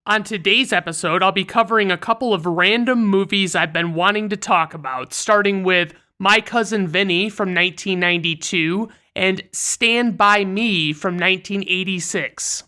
On today's episode, I'll be covering a couple of random movies I've been wanting to talk about, starting with My Cousin Vinny from 1992 and Stand By Me from 1986.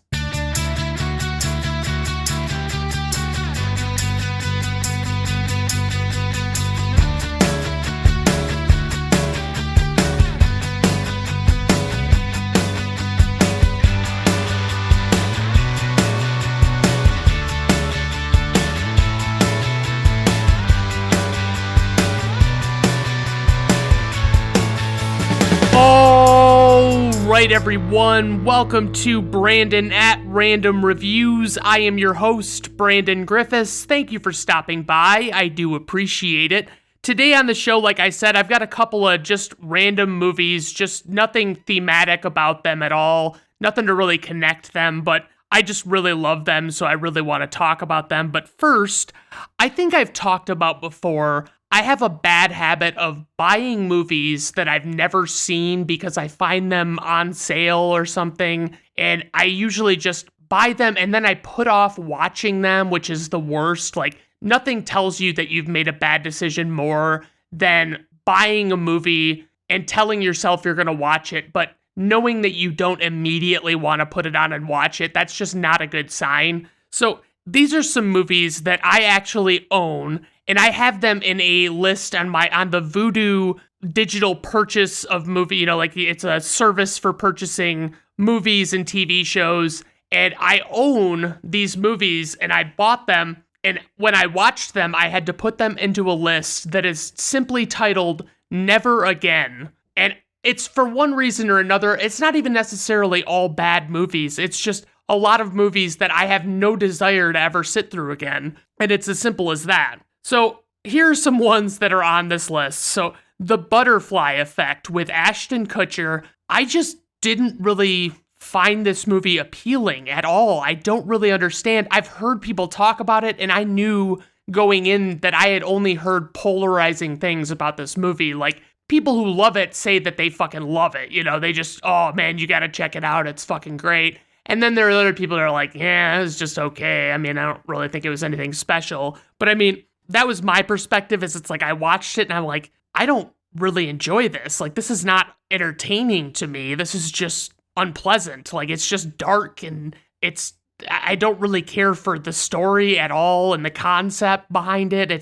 Alright everyone, welcome to Brandon at Random Reviews. I am your host, Brandon Griffiths. Thank you for stopping by. I do appreciate it. Today on the show, like I said, I've got a couple of just random movies, just nothing thematic about them at all, nothing to really connect them, but I just really love them, so I really want to talk about them. But first, I think I've talked about before, I have a bad habit of buying movies that I've never seen because I find them on sale or something, and I usually just buy them and then I put off watching them, which is the worst. Like, nothing tells you that you've made a bad decision more than buying a movie and telling yourself you're going to watch it, but knowing that you don't immediately want to put it on and watch it. That's just not a good sign. So these are some movies that I actually own, and I have them in a list on the VUDU digital purchase of movie, like it's a service for purchasing movies and TV shows. And I own these movies and I bought them. And when I watched them, I had to put them into a list that is simply titled Never Again. And it's for one reason or another. It's not even necessarily all bad movies. It's just a lot of movies that I have no desire to ever sit through again. And it's as simple as that. So here are some ones that are on this list. So The Butterfly Effect with Ashton Kutcher. I just didn't really find this movie appealing at all. I don't really understand. I've heard people talk about it, and I knew going in that I had only heard polarizing things about this movie. Like, people who love it say that they fucking love it. They just, oh man, you gotta check it out. It's fucking great. And then there are other people that are like, yeah, it was just okay. I mean, I don't really think it was anything special. But I mean, that was my perspective, is it's like I watched it and I'm like, I don't really enjoy this. Like, this is not entertaining to me. This is just unpleasant. Like, it's just dark and I don't really care for the story at all and the concept behind it. It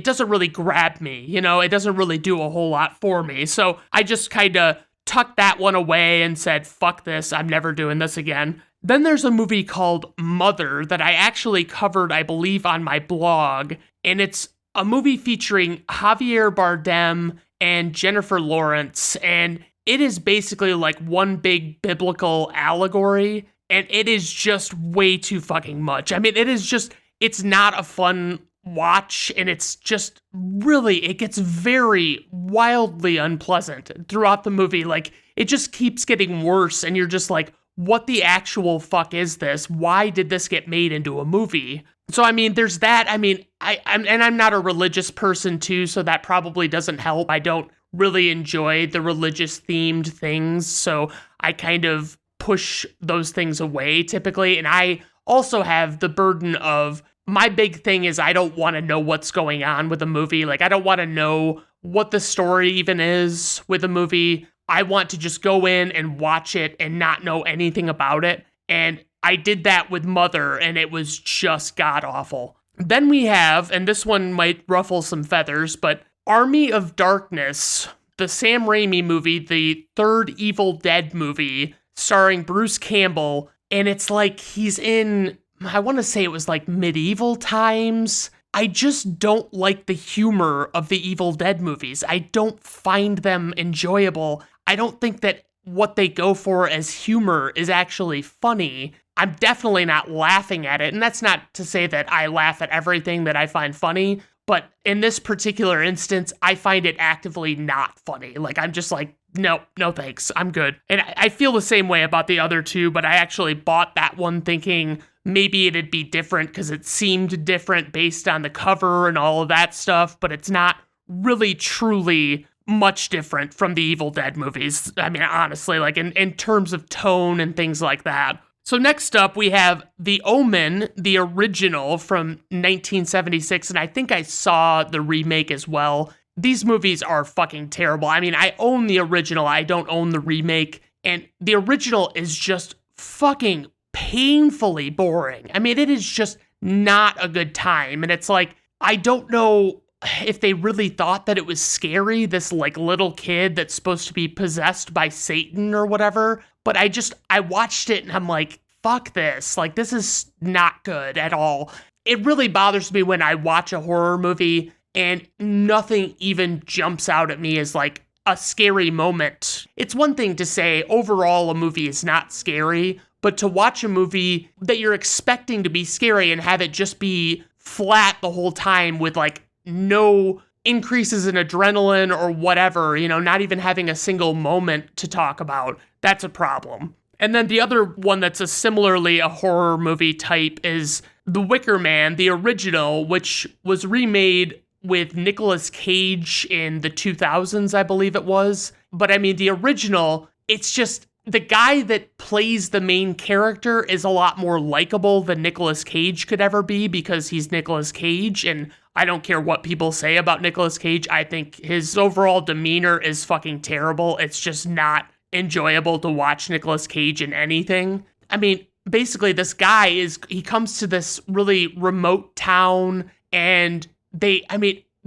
doesn't really grab me, it doesn't really do a whole lot for me. So I just kind of tucked that one away and said, fuck this, I'm never doing this again. Then there's a movie called Mother that I actually covered, I believe, on my blog, and it's a movie featuring Javier Bardem and Jennifer Lawrence, and it is basically like one big biblical allegory, and it is just way too fucking much. I mean, it's not a fun watch, and it's just really, it gets very wildly unpleasant throughout the movie. Like, it just keeps getting worse, and you're just like, what the actual fuck is this? Why did this get made into a movie? So, I mean, there's that. I mean, I'm not a religious person too, so that probably doesn't help. I don't really enjoy the religious themed things, so I kind of push those things away typically. And I also have the burden of, my big thing is I don't want to know what's going on with a movie. Like, I don't want to know what the story even is with a movie. I want to just go in and watch it and not know anything about it. And I did that with Mother, and it was just god-awful. Then we have, and this one might ruffle some feathers, but Army of Darkness, the Sam Raimi movie, the third Evil Dead movie, starring Bruce Campbell. And it's like he's in, I want to say it was like medieval times. I just don't like the humor of the Evil Dead movies. I don't find them enjoyable. I don't think that what they go for as humor is actually funny. I'm definitely not laughing at it. And that's not to say that I laugh at everything that I find funny. But in this particular instance, I find it actively not funny. Like, I'm just like, no thanks. I'm good. And I feel the same way about the other two, but I actually bought that one thinking maybe it'd be different because it seemed different based on the cover and all of that stuff, but it's not really truly much different from the Evil Dead movies. I mean, honestly, like in terms of tone and things like that. So next up, we have The Omen, the original from 1976, and I think I saw the remake as well. These movies are fucking terrible. I mean, I own the original, I don't own the remake, and the original is just fucking painfully boring. I mean, it is just not a good time, and it's like, I don't know if they really thought that it was scary, this like little kid that's supposed to be possessed by Satan or whatever. But I watched it and I'm like, fuck this. Like, this is not good at all. It really bothers me when I watch a horror movie and nothing even jumps out at me as like a scary moment. It's one thing to say overall a movie is not scary, but to watch a movie that you're expecting to be scary and have it just be flat the whole time with like no increases in adrenaline or whatever, not even having a single moment to talk about, that's a problem. And then the other one that's similarly a horror movie type is The Wicker Man, the original, which was remade with Nicolas Cage in the 2000s, I believe it was. But I mean, the original, it's just the guy that plays the main character is a lot more likable than Nicolas Cage could ever be because he's Nicolas Cage, and I don't care what people say about Nicolas Cage. I think his overall demeanor is fucking terrible. It's just not enjoyable to watch Nicolas Cage in anything. I mean, basically this guy he comes to this really remote town and the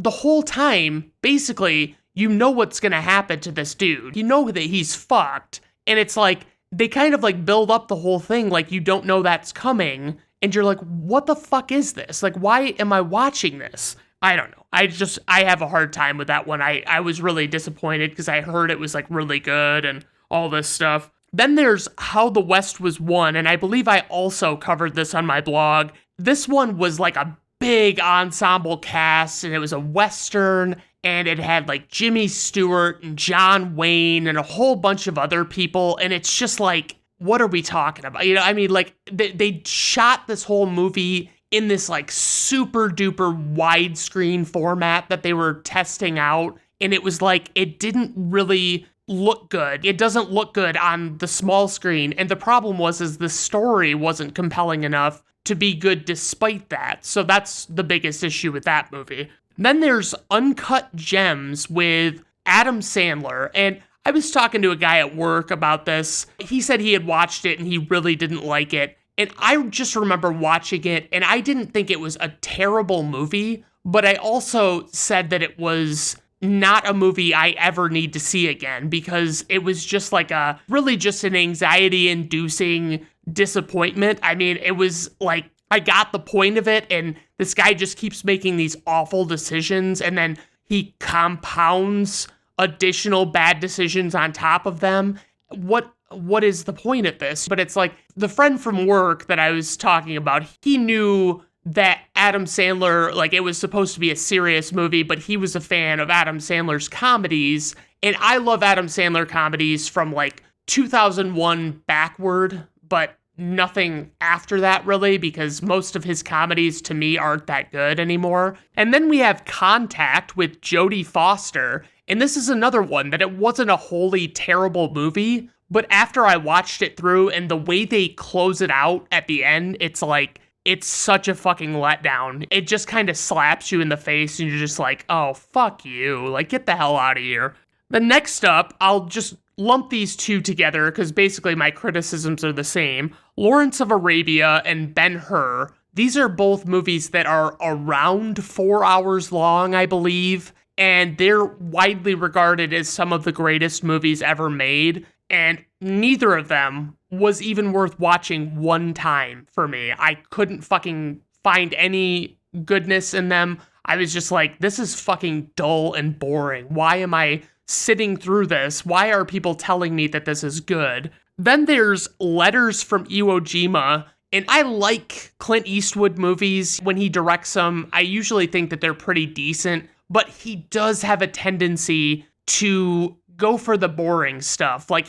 whole time, basically, you know what's gonna happen to this dude. You know that he's fucked. And it's like, they kind of like build up the whole thing like you don't know that's coming. And you're like, what the fuck is this? Like, why am I watching this? I don't know. I have a hard time with that one. I was really disappointed because I heard it was like really good and all this stuff. Then there's How the West Was Won. And I believe I also covered this on my blog. This one was like a big ensemble cast and it was a Western and it had like Jimmy Stewart and John Wayne and a whole bunch of other people. And it's just like, what are we talking about? Like they shot this whole movie in this like super duper widescreen format that they were testing out. And it was like, it didn't really look good. It doesn't look good on the small screen. And the problem is the story wasn't compelling enough to be good despite that. So that's the biggest issue with that movie. Then there's Uncut Gems with Adam Sandler. And I was talking to a guy at work about this. He said he had watched it and he really didn't like it. And I just remember watching it and I didn't think it was a terrible movie, but I also said that it was not a movie I ever need to see again because it was just like really just an anxiety-inducing disappointment. I mean, it was like, I got the point of it and this guy just keeps making these awful decisions and then he compounds additional bad decisions on top of them. What is the point of this? But it's like the friend from work that I was talking about, he knew that Adam Sandler, like it was supposed to be a serious movie, but he was a fan of Adam Sandler's comedies. And I love Adam Sandler comedies from like 2001 backward, but nothing after that really, because most of his comedies to me aren't that good anymore. And then we have Contact with Jodie Foster. And this is another one that it wasn't a wholly terrible movie, but after I watched it through and the way they close it out at the end, it's like, it's such a fucking letdown. It just kind of slaps you in the face and you're just like, oh, fuck you. Like, get the hell out of here. The next up, I'll just lump these two together because basically my criticisms are the same. Lawrence of Arabia and Ben-Hur. These are both movies that are around 4 hours long, I believe. And they're widely regarded as some of the greatest movies ever made. And neither of them was even worth watching one time for me. I couldn't fucking find any goodness in them. I was just like, this is fucking dull and boring. Why am I sitting through this? Why are people telling me that this is good? Then there's Letters from Iwo Jima. And I like Clint Eastwood movies. When he directs them, I usually think that they're pretty decent. But he does have a tendency to go for the boring stuff. Like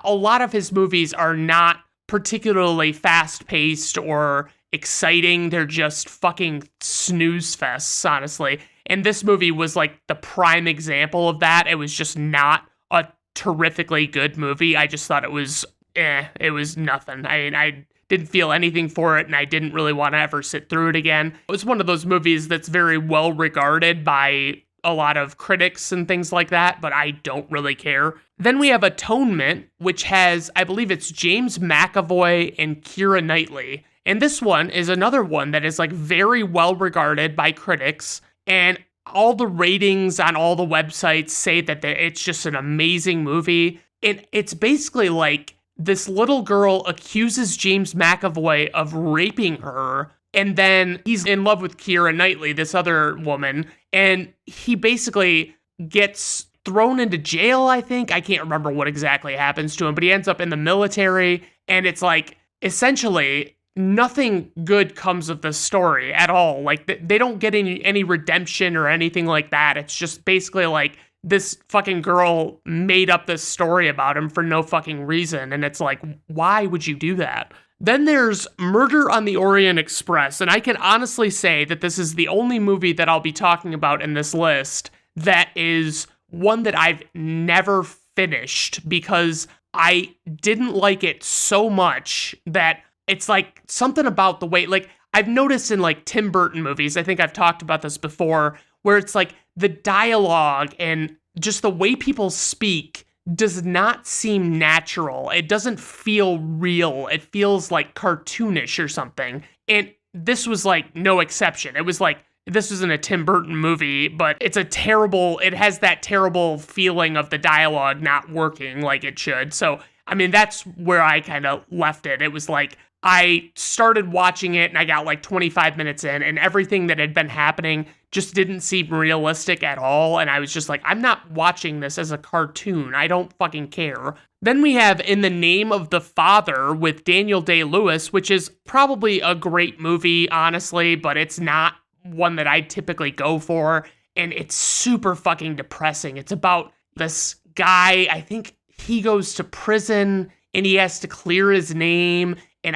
a lot of his movies are not particularly fast-paced or exciting. They're just fucking snooze fests, honestly. And this movie was like the prime example of that. It was just not a terrifically good movie. I just thought it was it was nothing. I didn't feel anything for it, and I didn't really want to ever sit through it again. It was one of those movies that's very well regarded by a lot of critics and things like that, but I don't really care. Then we have Atonement, which has, I believe it's James McAvoy and Keira Knightley. And this one is another one that is like very well regarded by critics, and all the ratings on all the websites say that it's just an amazing movie. And it's basically like this little girl accuses James McAvoy of raping her, and then he's in love with Keira Knightley, this other woman, and he basically gets thrown into jail, I think. I can't remember what exactly happens to him, but he ends up in the military, and it's like, essentially, nothing good comes of the story at all. Like, they don't get any redemption or anything like that. It's just basically like, this fucking girl made up this story about him for no fucking reason, and it's like, why would you do that? Then there's Murder on the Orient Express, and I can honestly say that this is the only movie that I'll be talking about in this list that is one that I've never finished because I didn't like it so much that it's like something about the way, like I've noticed in like Tim Burton movies, I think I've talked about this before, where it's like the dialogue and just the way people speak does not seem natural. It doesn't feel real. It feels like cartoonish or something. And this was like no exception. It was like, this isn't a Tim Burton movie, but it has that terrible feeling of the dialogue not working like it should. So, I mean, that's where I kind of left it. It was like, I started watching it and I got like 25 minutes in and everything that had been happening just didn't seem realistic at all. And I was just like, I'm not watching this as a cartoon. I don't fucking care. Then we have In the Name of the Father with Daniel Day-Lewis, which is probably a great movie, honestly, but it's not one that I typically go for. And it's super fucking depressing. It's about this guy, I think he goes to prison and he has to clear his name. And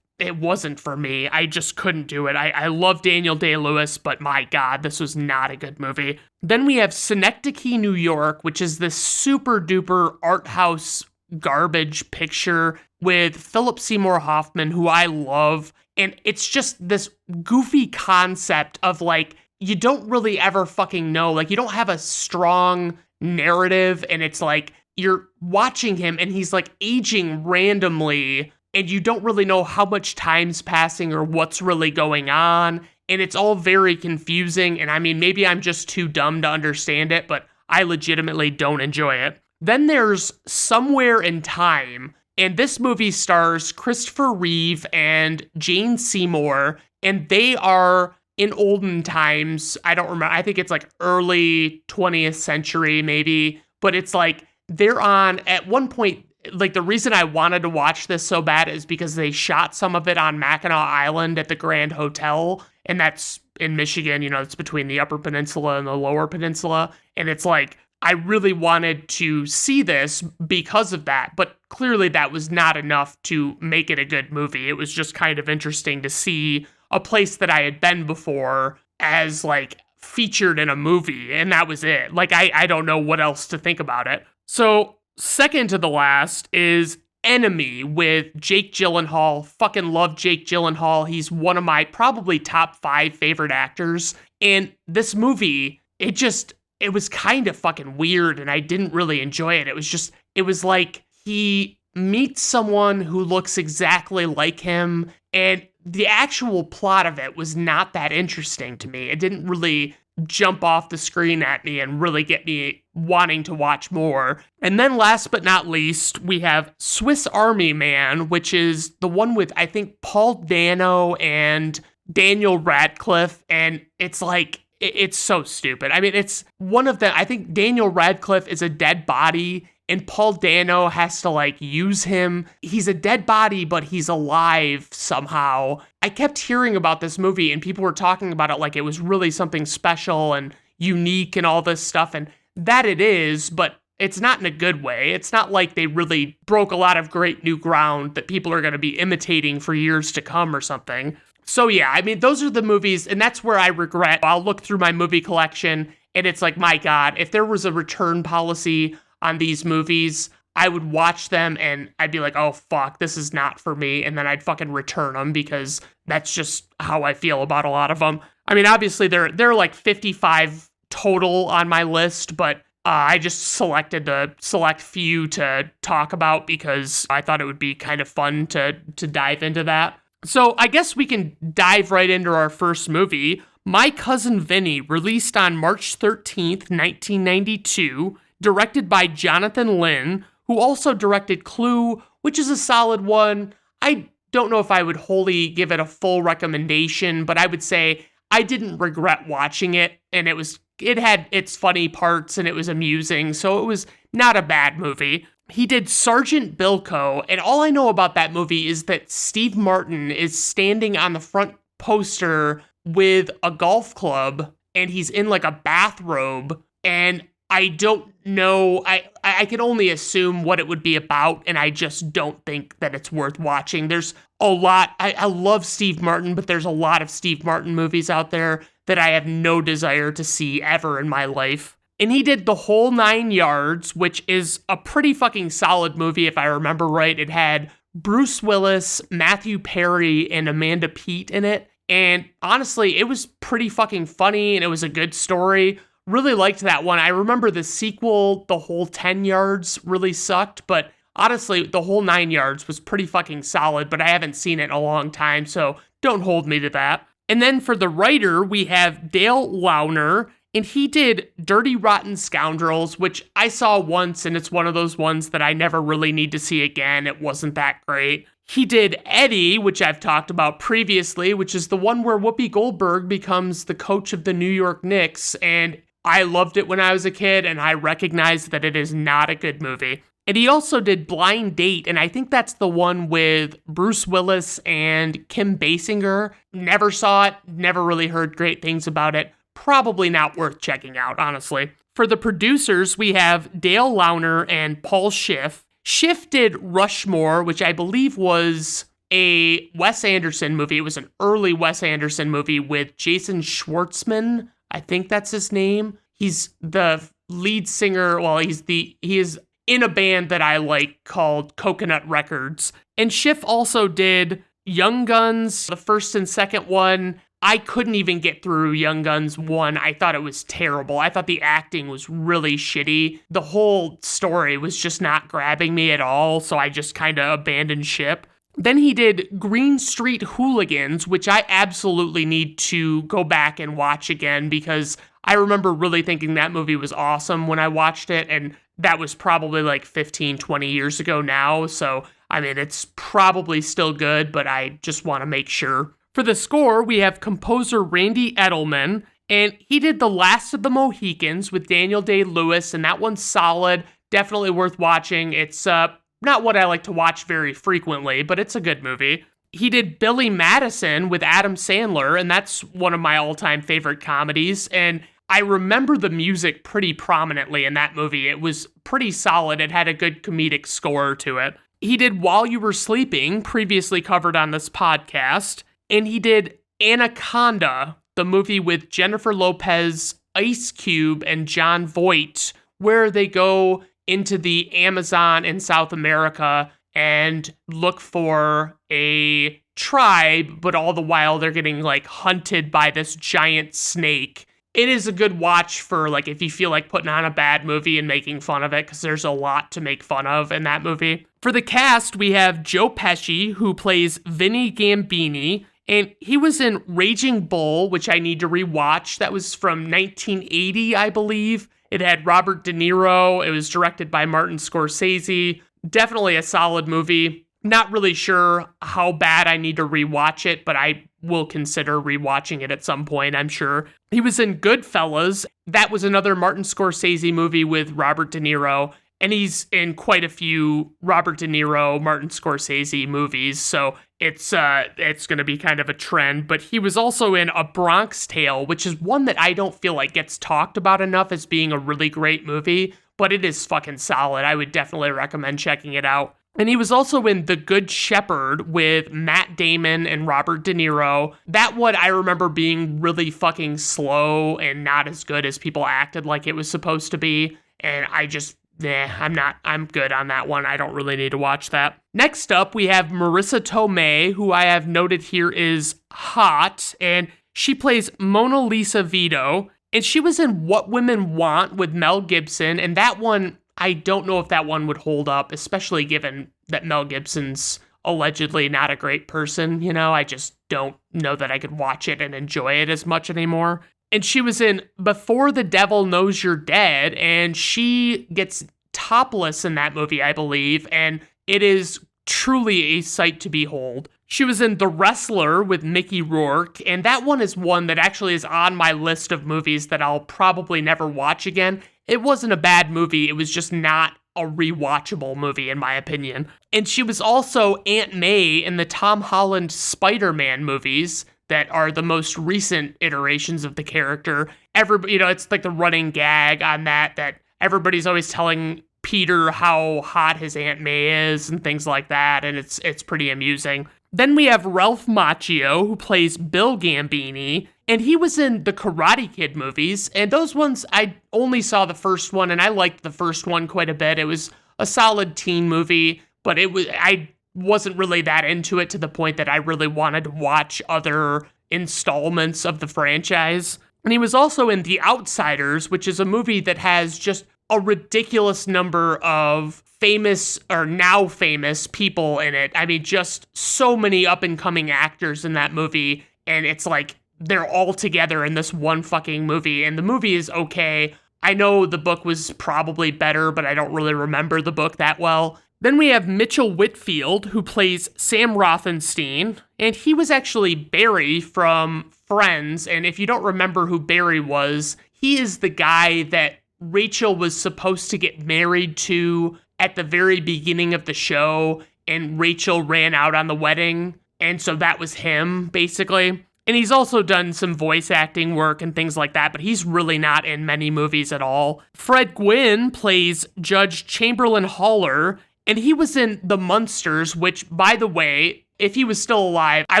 it wasn't for me. I just couldn't do it. I love Daniel Day-Lewis, but my God, this was not a good movie. Then we have Synecdoche, New York, which is this super duper art house garbage picture with Philip Seymour Hoffman, who I love. And it's just this goofy concept of like, you don't really ever fucking know. Like, you don't have a strong narrative, and it's like, you're watching him and he's like aging randomly, and you don't really know how much time's passing or what's really going on. And it's all very confusing. And I mean, maybe I'm just too dumb to understand it, but I legitimately don't enjoy it. Then there's Somewhere in Time. And this movie stars Christopher Reeve and Jane Seymour. And they are in olden times. I don't remember. I think it's like early 20th century, maybe. But it's like they're on, at one point, like the reason I wanted to watch this so bad is because they shot some of it on Mackinac Island at the Grand Hotel, and that's in Michigan, it's between the Upper Peninsula and the Lower Peninsula, and it's like, I really wanted to see this because of that, but clearly that was not enough to make it a good movie. It was just kind of interesting to see a place that I had been before as like featured in a movie, and that was it. Like, I don't know what else to think about it. So, second to the last is Enemy with Jake Gyllenhaal. Fucking love Jake Gyllenhaal. He's one of my probably top 5 favorite actors. And this movie, it was kind of fucking weird and I didn't really enjoy it. It was like he meets someone who looks exactly like him, and the actual plot of it was not that interesting to me. It didn't really jump off the screen at me and really get me wanting to watch more. And then last but not least, we have Swiss Army Man, which is the one with, I think, Paul Dano and Daniel Radcliffe. And it's like, it's so stupid. I mean, it's one of the, I think Daniel Radcliffe is a dead body and Paul Dano has to like use him. He's a dead body, but he's alive somehow. I kept hearing about this movie and people were talking about it like it was really something special and unique and all this stuff. And that it is, but it's not in a good way. It's not like they really broke a lot of great new ground that people are going to be imitating for years to come or something. So yeah, I mean, those are the movies, and that's where I regret. I'll look through my movie collection and it's like, my God, if there was a return policy on these movies, I would watch them and I'd be like, oh, fuck, this is not for me. And then I'd fucking return them because that's just how I feel about a lot of them. I mean, obviously, there are like 55 total on my list, but I just selected the select few to talk about because I thought it would be kind of fun to dive into that. So I guess we can dive right into our first movie, My Cousin Vinny, released on March 13th, 1992, directed by Jonathan Lynn, who also directed Clue, which is a solid one. I don't know if I would wholly give it a full recommendation, but I would say I didn't regret watching it, and it had its funny parts, and it was amusing, so it was not a bad movie. He did Sergeant Bilko, and all I know about that movie is that Steve Martin is standing on the front poster with a golf club, and he's in like a bathrobe, and I don't know, I can only assume what it would be about, and I just don't think that it's worth watching. There's a lot, I love Steve Martin, but there's a lot of Steve Martin movies out there that I have no desire to see ever in my life. And he did The Whole 9 Yards, which is a pretty fucking solid movie if I remember right. It had Bruce Willis, Matthew Perry, and Amanda Peet in it. And honestly, it was pretty fucking funny, and it was a good story. Really liked that one. I remember the sequel, The Whole 10 Yards, really sucked, but honestly, The Whole 9 Yards was pretty fucking solid, but I haven't seen it in a long time, so don't hold me to that. And then for the writer, we have Dale Launer, and he did Dirty Rotten Scoundrels, which I saw once, and it's one of those ones that I never really need to see again. It wasn't that great. He did Eddie, which I've talked about previously, which is the one where Whoopi Goldberg becomes the coach of the New York Knicks, and I loved it when I was a kid, and I recognize that it is not a good movie. And he also did Blind Date, and I think that's the one with Bruce Willis and Kim Basinger. Never saw it, never really heard great things about it. Probably not worth checking out, honestly. For the producers, we have Dale Launer and Paul Schiff. Schiff did Rushmore, which I believe was a Wes Anderson movie. It was an early Wes Anderson movie with Jason Schwartzman. I think that's his name. He's the lead singer. Well, he is in a band that I like called Coconut Records. And Schiff also did Young Guns, the first and second one. I couldn't even get through Young Guns 1. I thought it was terrible. I thought the acting was really shitty. The whole story was just not grabbing me at all, so I just kind of abandoned ship. Then he did Green Street Hooligans, which I absolutely need to go back and watch again because I remember really thinking that movie was awesome when I watched it, and that was probably like 15, 20 years ago now, so I mean, it's probably still good, but I just want to make sure. For the score, we have composer Randy Edelman, and he did The Last of the Mohicans with Daniel Day-Lewis, and that one's solid, definitely worth watching. It's not what I like to watch very frequently, but it's a good movie. He did Billy Madison with Adam Sandler, and that's one of my all-time favorite comedies, and I remember the music pretty prominently in that movie. It was pretty solid. It had a good comedic score to it. He did While You Were Sleeping, previously covered on this podcast, and he did Anaconda, the movie with Jennifer Lopez, Ice Cube, and Jon Voight, where they go into the Amazon in South America and look for a tribe, but all the while they're getting like hunted by this giant snake. It is a good watch for like if you feel like putting on a bad movie and making fun of it, because there's a lot to make fun of in that movie. For the cast, we have Joe Pesci, who plays Vinny Gambini, and he was in Raging Bull, which I need to rewatch. That was from 1980, I believe. It had Robert De Niro. It was directed by Martin Scorsese. Definitely a solid movie. Not really sure how bad I need to rewatch it, but I will consider rewatching it at some point, I'm sure. He was in Goodfellas. That was another Martin Scorsese movie with Robert De Niro, and he's in quite a few Robert De Niro, Martin Scorsese movies, so it's going to be kind of a trend. But he was also in A Bronx Tale, which is one that I don't feel like gets talked about enough as being a really great movie, but it is fucking solid. I would definitely recommend checking it out. And he was also in The Good Shepherd with Matt Damon and Robert De Niro. That one I remember being really fucking slow and not as good as people acted like it was supposed to be. And I just I'm good on that one. I don't really need to watch that. Next up, we have Marisa Tomei, who I have noted here is hot, and she plays Mona Lisa Vito, and she was in What Women Want with Mel Gibson, and that one, I don't know if that one would hold up, especially given that Mel Gibson's allegedly not a great person, I just don't know that I could watch it and enjoy it as much anymore. And she was in Before the Devil Knows You're Dead, and she gets topless in that movie, I believe, and it is truly a sight to behold. She was in The Wrestler with Mickey Rourke, and that one is one that actually is on my list of movies that I'll probably never watch again. It wasn't a bad movie, it was just not a rewatchable movie, in my opinion. And she was also Aunt May in the Tom Holland Spider-Man movies that are the most recent iterations of the character. Everybody, it's like the running gag on that everybody's always telling Peter how hot his Aunt May is and things like that, and it's pretty amusing. Then we have Ralph Macchio, who plays Bill Gambini, and he was in the Karate Kid movies, and those ones, I only saw the first one, and I liked the first one quite a bit. It was a solid teen movie, but I wasn't really that into it to the point that I really wanted to watch other installments of the franchise. And he was also in The Outsiders, which is a movie that has just a ridiculous number of famous or now famous people in it. I mean, just so many up-and-coming actors in that movie, and it's like they're all together in this one fucking movie, and the movie is okay. I know the book was probably better, but I don't really remember the book that well. Then we have Mitchell Whitfield, who plays Sam Rothenstein, and he was actually Barry from Friends, and if you don't remember who Barry was, he is the guy that Rachel was supposed to get married to at the very beginning of the show, and Rachel ran out on the wedding, and so that was him, basically. And he's also done some voice acting work and things like that, but he's really not in many movies at all. Fred Gwynne plays Judge Chamberlain Haller, and he was in The Munsters, which, by the way, if he was still alive, I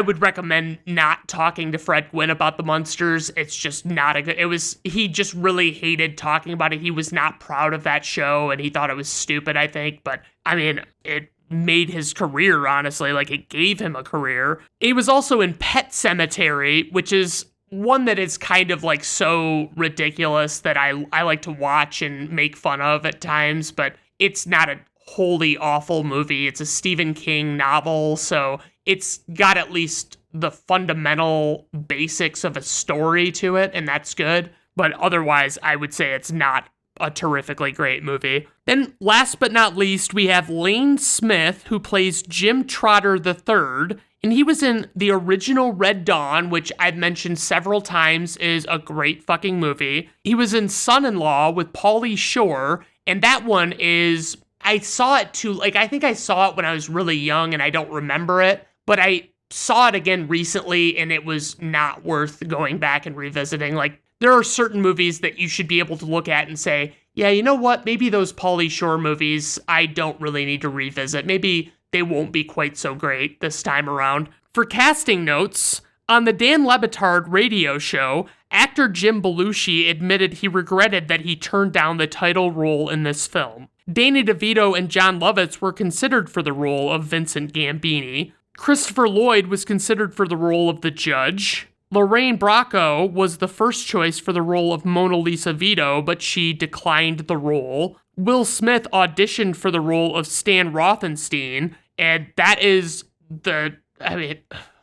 would recommend not talking to Fred Gwynne about The Munsters. It's just not a good... He just really hated talking about it. He was not proud of that show, and he thought it was stupid, I think. But, I mean, it made his career, honestly. Like, it gave him a career. He was also in Pet Sematary, which is one that is kind of, like, so ridiculous that I like to watch and make fun of at times, but it's not a wholly awful movie. It's a Stephen King novel, so it's got at least the fundamental basics of a story to it, and that's good. But otherwise, I would say it's not a terrifically great movie. Then, last but not least, we have Lane Smith, who plays Jim Trotter III, and he was in the original Red Dawn, which I've mentioned several times is a great fucking movie. He was in Son-in-Law with Pauly Shore, and that one is... I saw it too, I think I saw it when I was really young and I don't remember it, but I saw it again recently and it was not worth going back and revisiting. There are certain movies that you should be able to look at and say, yeah, you know what, maybe those Pauly Shore movies, I don't really need to revisit. Maybe they won't be quite so great this time around. For casting notes, on the Dan Le Batard radio show, actor Jim Belushi admitted he regretted that he turned down the title role in this film. Danny DeVito and John Lovitz were considered for the role of Vincent Gambini. Christopher Lloyd was considered for the role of the judge. Lorraine Bracco was the first choice for the role of Mona Lisa Vito, but she declined the role. Will Smith auditioned for the role of Stan Rothenstein, and that is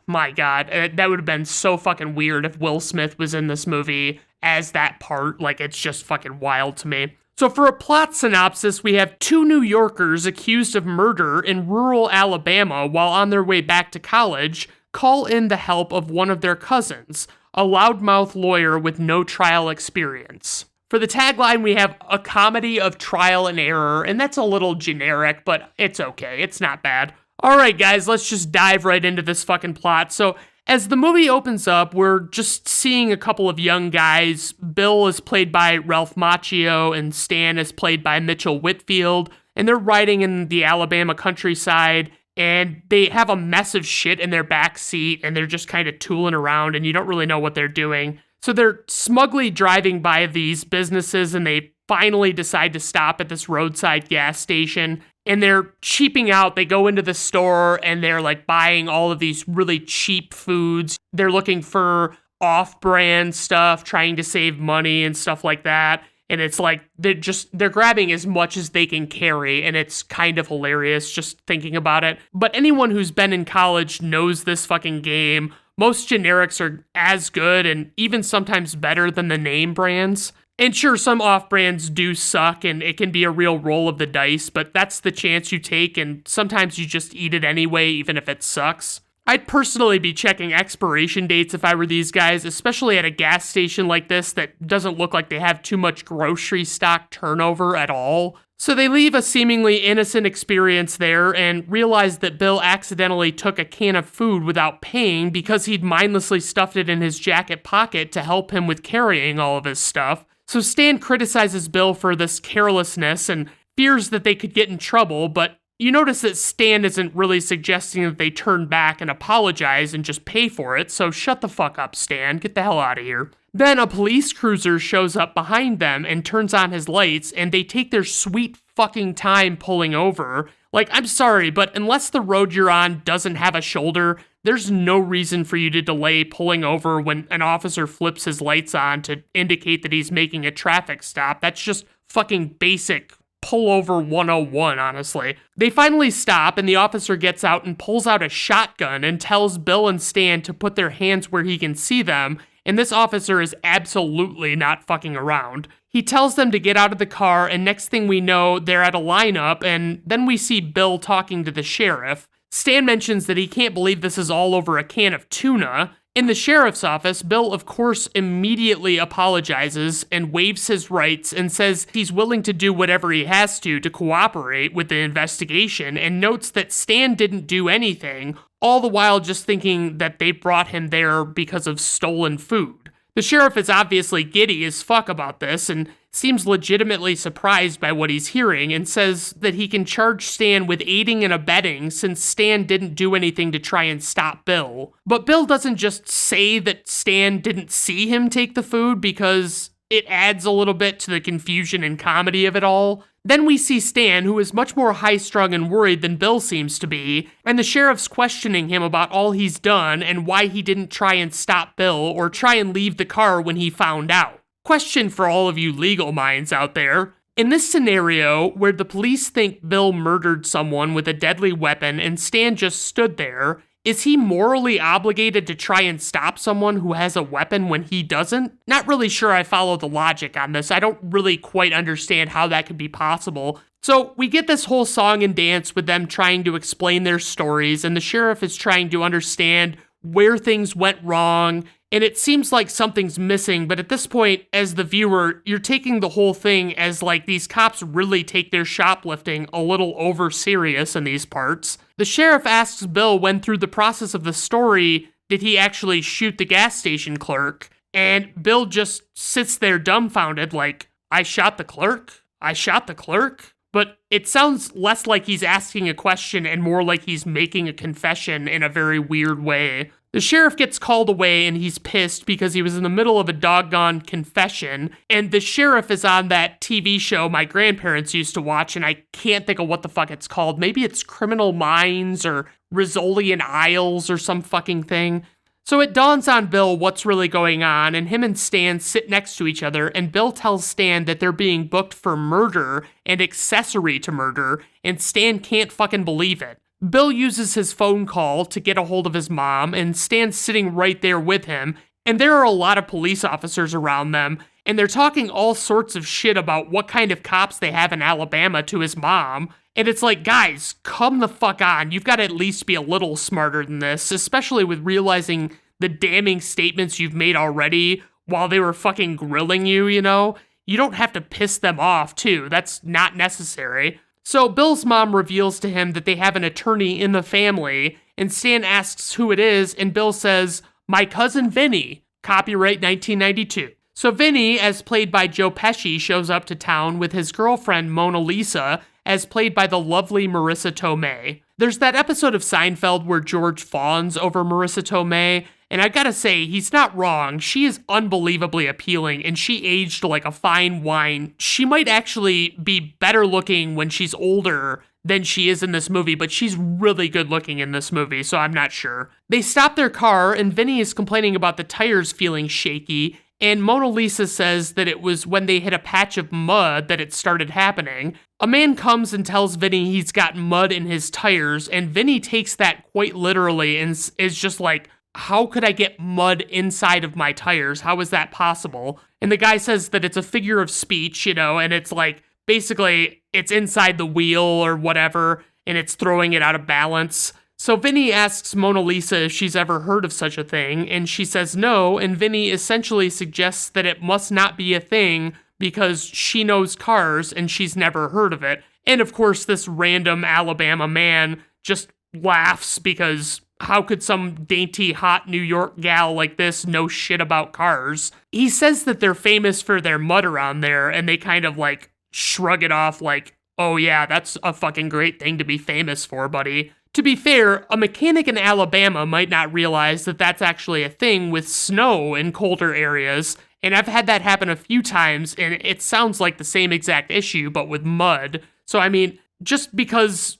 my God, that would have been so fucking weird if Will Smith was in this movie as that part. It's just fucking wild to me. So for a plot synopsis, we have two New Yorkers accused of murder in rural Alabama while on their way back to college call in the help of one of their cousins, a loudmouth lawyer with no trial experience. For the tagline, we have a comedy of trial and error, and that's a little generic, but it's okay. It's not bad. All right, guys, let's just dive right into this fucking plot. So as the movie opens up, we're just seeing a couple of young guys. Bill is played by Ralph Macchio, and Stan is played by Mitchell Whitfield, and they're riding in the Alabama countryside, and they have a mess of shit in their back seat, and they're just kind of tooling around, and you don't really know what they're doing. So they're smugly driving by these businesses, and they finally decide to stop at this roadside gas station, and they're cheaping out. They go into the store and they're like buying all of these really cheap foods. They're looking for off-brand stuff, trying to save money and stuff like that. And it's like they're grabbing as much as they can carry, and it's kind of hilarious just thinking about it. But anyone who's been in college knows this fucking game. Most generics are as good and even sometimes better than the name brands. And sure, some off-brands do suck, and it can be a real roll of the dice, but that's the chance you take, and sometimes you just eat it anyway, even if it sucks. I'd personally be checking expiration dates if I were these guys, especially at a gas station like this that doesn't look like they have too much grocery stock turnover at all. So they leave a seemingly innocent experience there and realize that Bill accidentally took a can of food without paying because he'd mindlessly stuffed it in his jacket pocket to help him with carrying all of his stuff. So Stan criticizes Bill for this carelessness and fears that they could get in trouble, but you notice that Stan isn't really suggesting that they turn back and apologize and just pay for it, so shut the fuck up, Stan. Get the hell out of here. Then a police cruiser shows up behind them and turns on his lights, and they take their sweet fucking time pulling over. Like, I'm sorry, but unless the road you're on doesn't have a shoulder, there's no reason for you to delay pulling over when an officer flips his lights on to indicate that he's making a traffic stop. That's just fucking basic pullover 101, honestly. They finally stop, and the officer gets out and pulls out a shotgun and tells Bill and Stan to put their hands where he can see them, and this officer is absolutely not fucking around. He tells them to get out of the car, and next thing we know, they're at a lineup, and then we see Bill talking to the sheriff. Stan mentions that he can't believe this is all over a can of tuna. In the sheriff's office, Bill, of course, immediately apologizes and waives his rights and says he's willing to do whatever he has to cooperate with the investigation, and notes that Stan didn't do anything, all the while just thinking that they brought him there because of stolen food. The sheriff is obviously giddy as fuck about this and seems legitimately surprised by what he's hearing and says that he can charge Stan with aiding and abetting since Stan didn't do anything to try and stop Bill. But Bill doesn't just say that Stan didn't see him take the food because it adds a little bit to the confusion and comedy of it all. Then we see Stan, who is much more high-strung and worried than Bill seems to be, and the sheriff's questioning him about all he's done and why he didn't try and stop Bill or try and leave the car when he found out. Question for all of you legal minds out there. In this scenario, where the police think Bill murdered someone with a deadly weapon and Stan just stood there, is he morally obligated to try and stop someone who has a weapon when he doesn't? Not really sure I follow the logic on this. I don't really quite understand how that could be possible. So we get this whole song and dance with them trying to explain their stories, and the sheriff is trying to understand where things went wrong, and it seems like something's missing, but at this point, as the viewer, you're taking the whole thing as like these cops really take their shoplifting a little over serious in these parts. The sheriff asks Bill when through the process of the story did he actually shoot the gas station clerk, and Bill just sits there dumbfounded like, I shot the clerk? I shot the clerk? But it sounds less like he's asking a question and more like he's making a confession in a very weird way. The sheriff gets called away and he's pissed because he was in the middle of a doggone confession, and the sheriff is on that TV show my grandparents used to watch, and I can't think of what the fuck it's called. Maybe it's Criminal Minds or Rizzoli and Isles or some fucking thing. So it dawns on Bill what's really going on, and him and Stan sit next to each other, and Bill tells Stan that they're being booked for murder and accessory to murder, and Stan can't fucking believe it. Bill uses his phone call to get a hold of his mom, and Stan's sitting right there with him, and there are a lot of police officers around them, and they're talking all sorts of shit about what kind of cops they have in Alabama to his mom. And it's like, guys, come the fuck on. You've got to at least be a little smarter than this, especially with realizing the damning statements you've made already while they were fucking grilling you, you know? You don't have to piss them off, too. That's not necessary. So Bill's mom reveals to him that they have an attorney in the family, and Stan asks who it is, and Bill says, my cousin Vinny, copyright 1992. So Vinny, as played by Joe Pesci, shows up to town with his girlfriend Mona Lisa, as played by the lovely Marisa Tomei. There's that episode of Seinfeld where George fawns over Marisa Tomei, And I gotta say, he's not wrong. She is unbelievably appealing, and she aged like a fine wine. She might actually be better looking when she's older than she is in this movie, but she's really good looking in this movie, so I'm not sure. They stop their car, and Vinny is complaining about the tires feeling shaky, and Mona Lisa says that it was when they hit a patch of mud that it started happening. A man comes and tells Vinny he's got mud in his tires, and Vinny takes that quite literally and is just like, how could I get mud inside of my tires? How is that possible? And the guy says that it's a figure of speech, and it's like, basically, it's inside the wheel or whatever, and it's throwing it out of balance. So Vinny asks Mona Lisa if she's ever heard of such a thing, and she says no, and Vinny essentially suggests that it must not be a thing because she knows cars and she's never heard of it. And of course, this random Alabama man just laughs because how could some dainty, hot New York gal like this know shit about cars? He says that they're famous for their mud around there, and they kind of like shrug it off like, oh yeah, that's a fucking great thing to be famous for, buddy. To be fair, a mechanic in Alabama might not realize that that's actually a thing with snow in colder areas, and I've had that happen a few times, and it sounds like the same exact issue, but with mud. So I mean, just because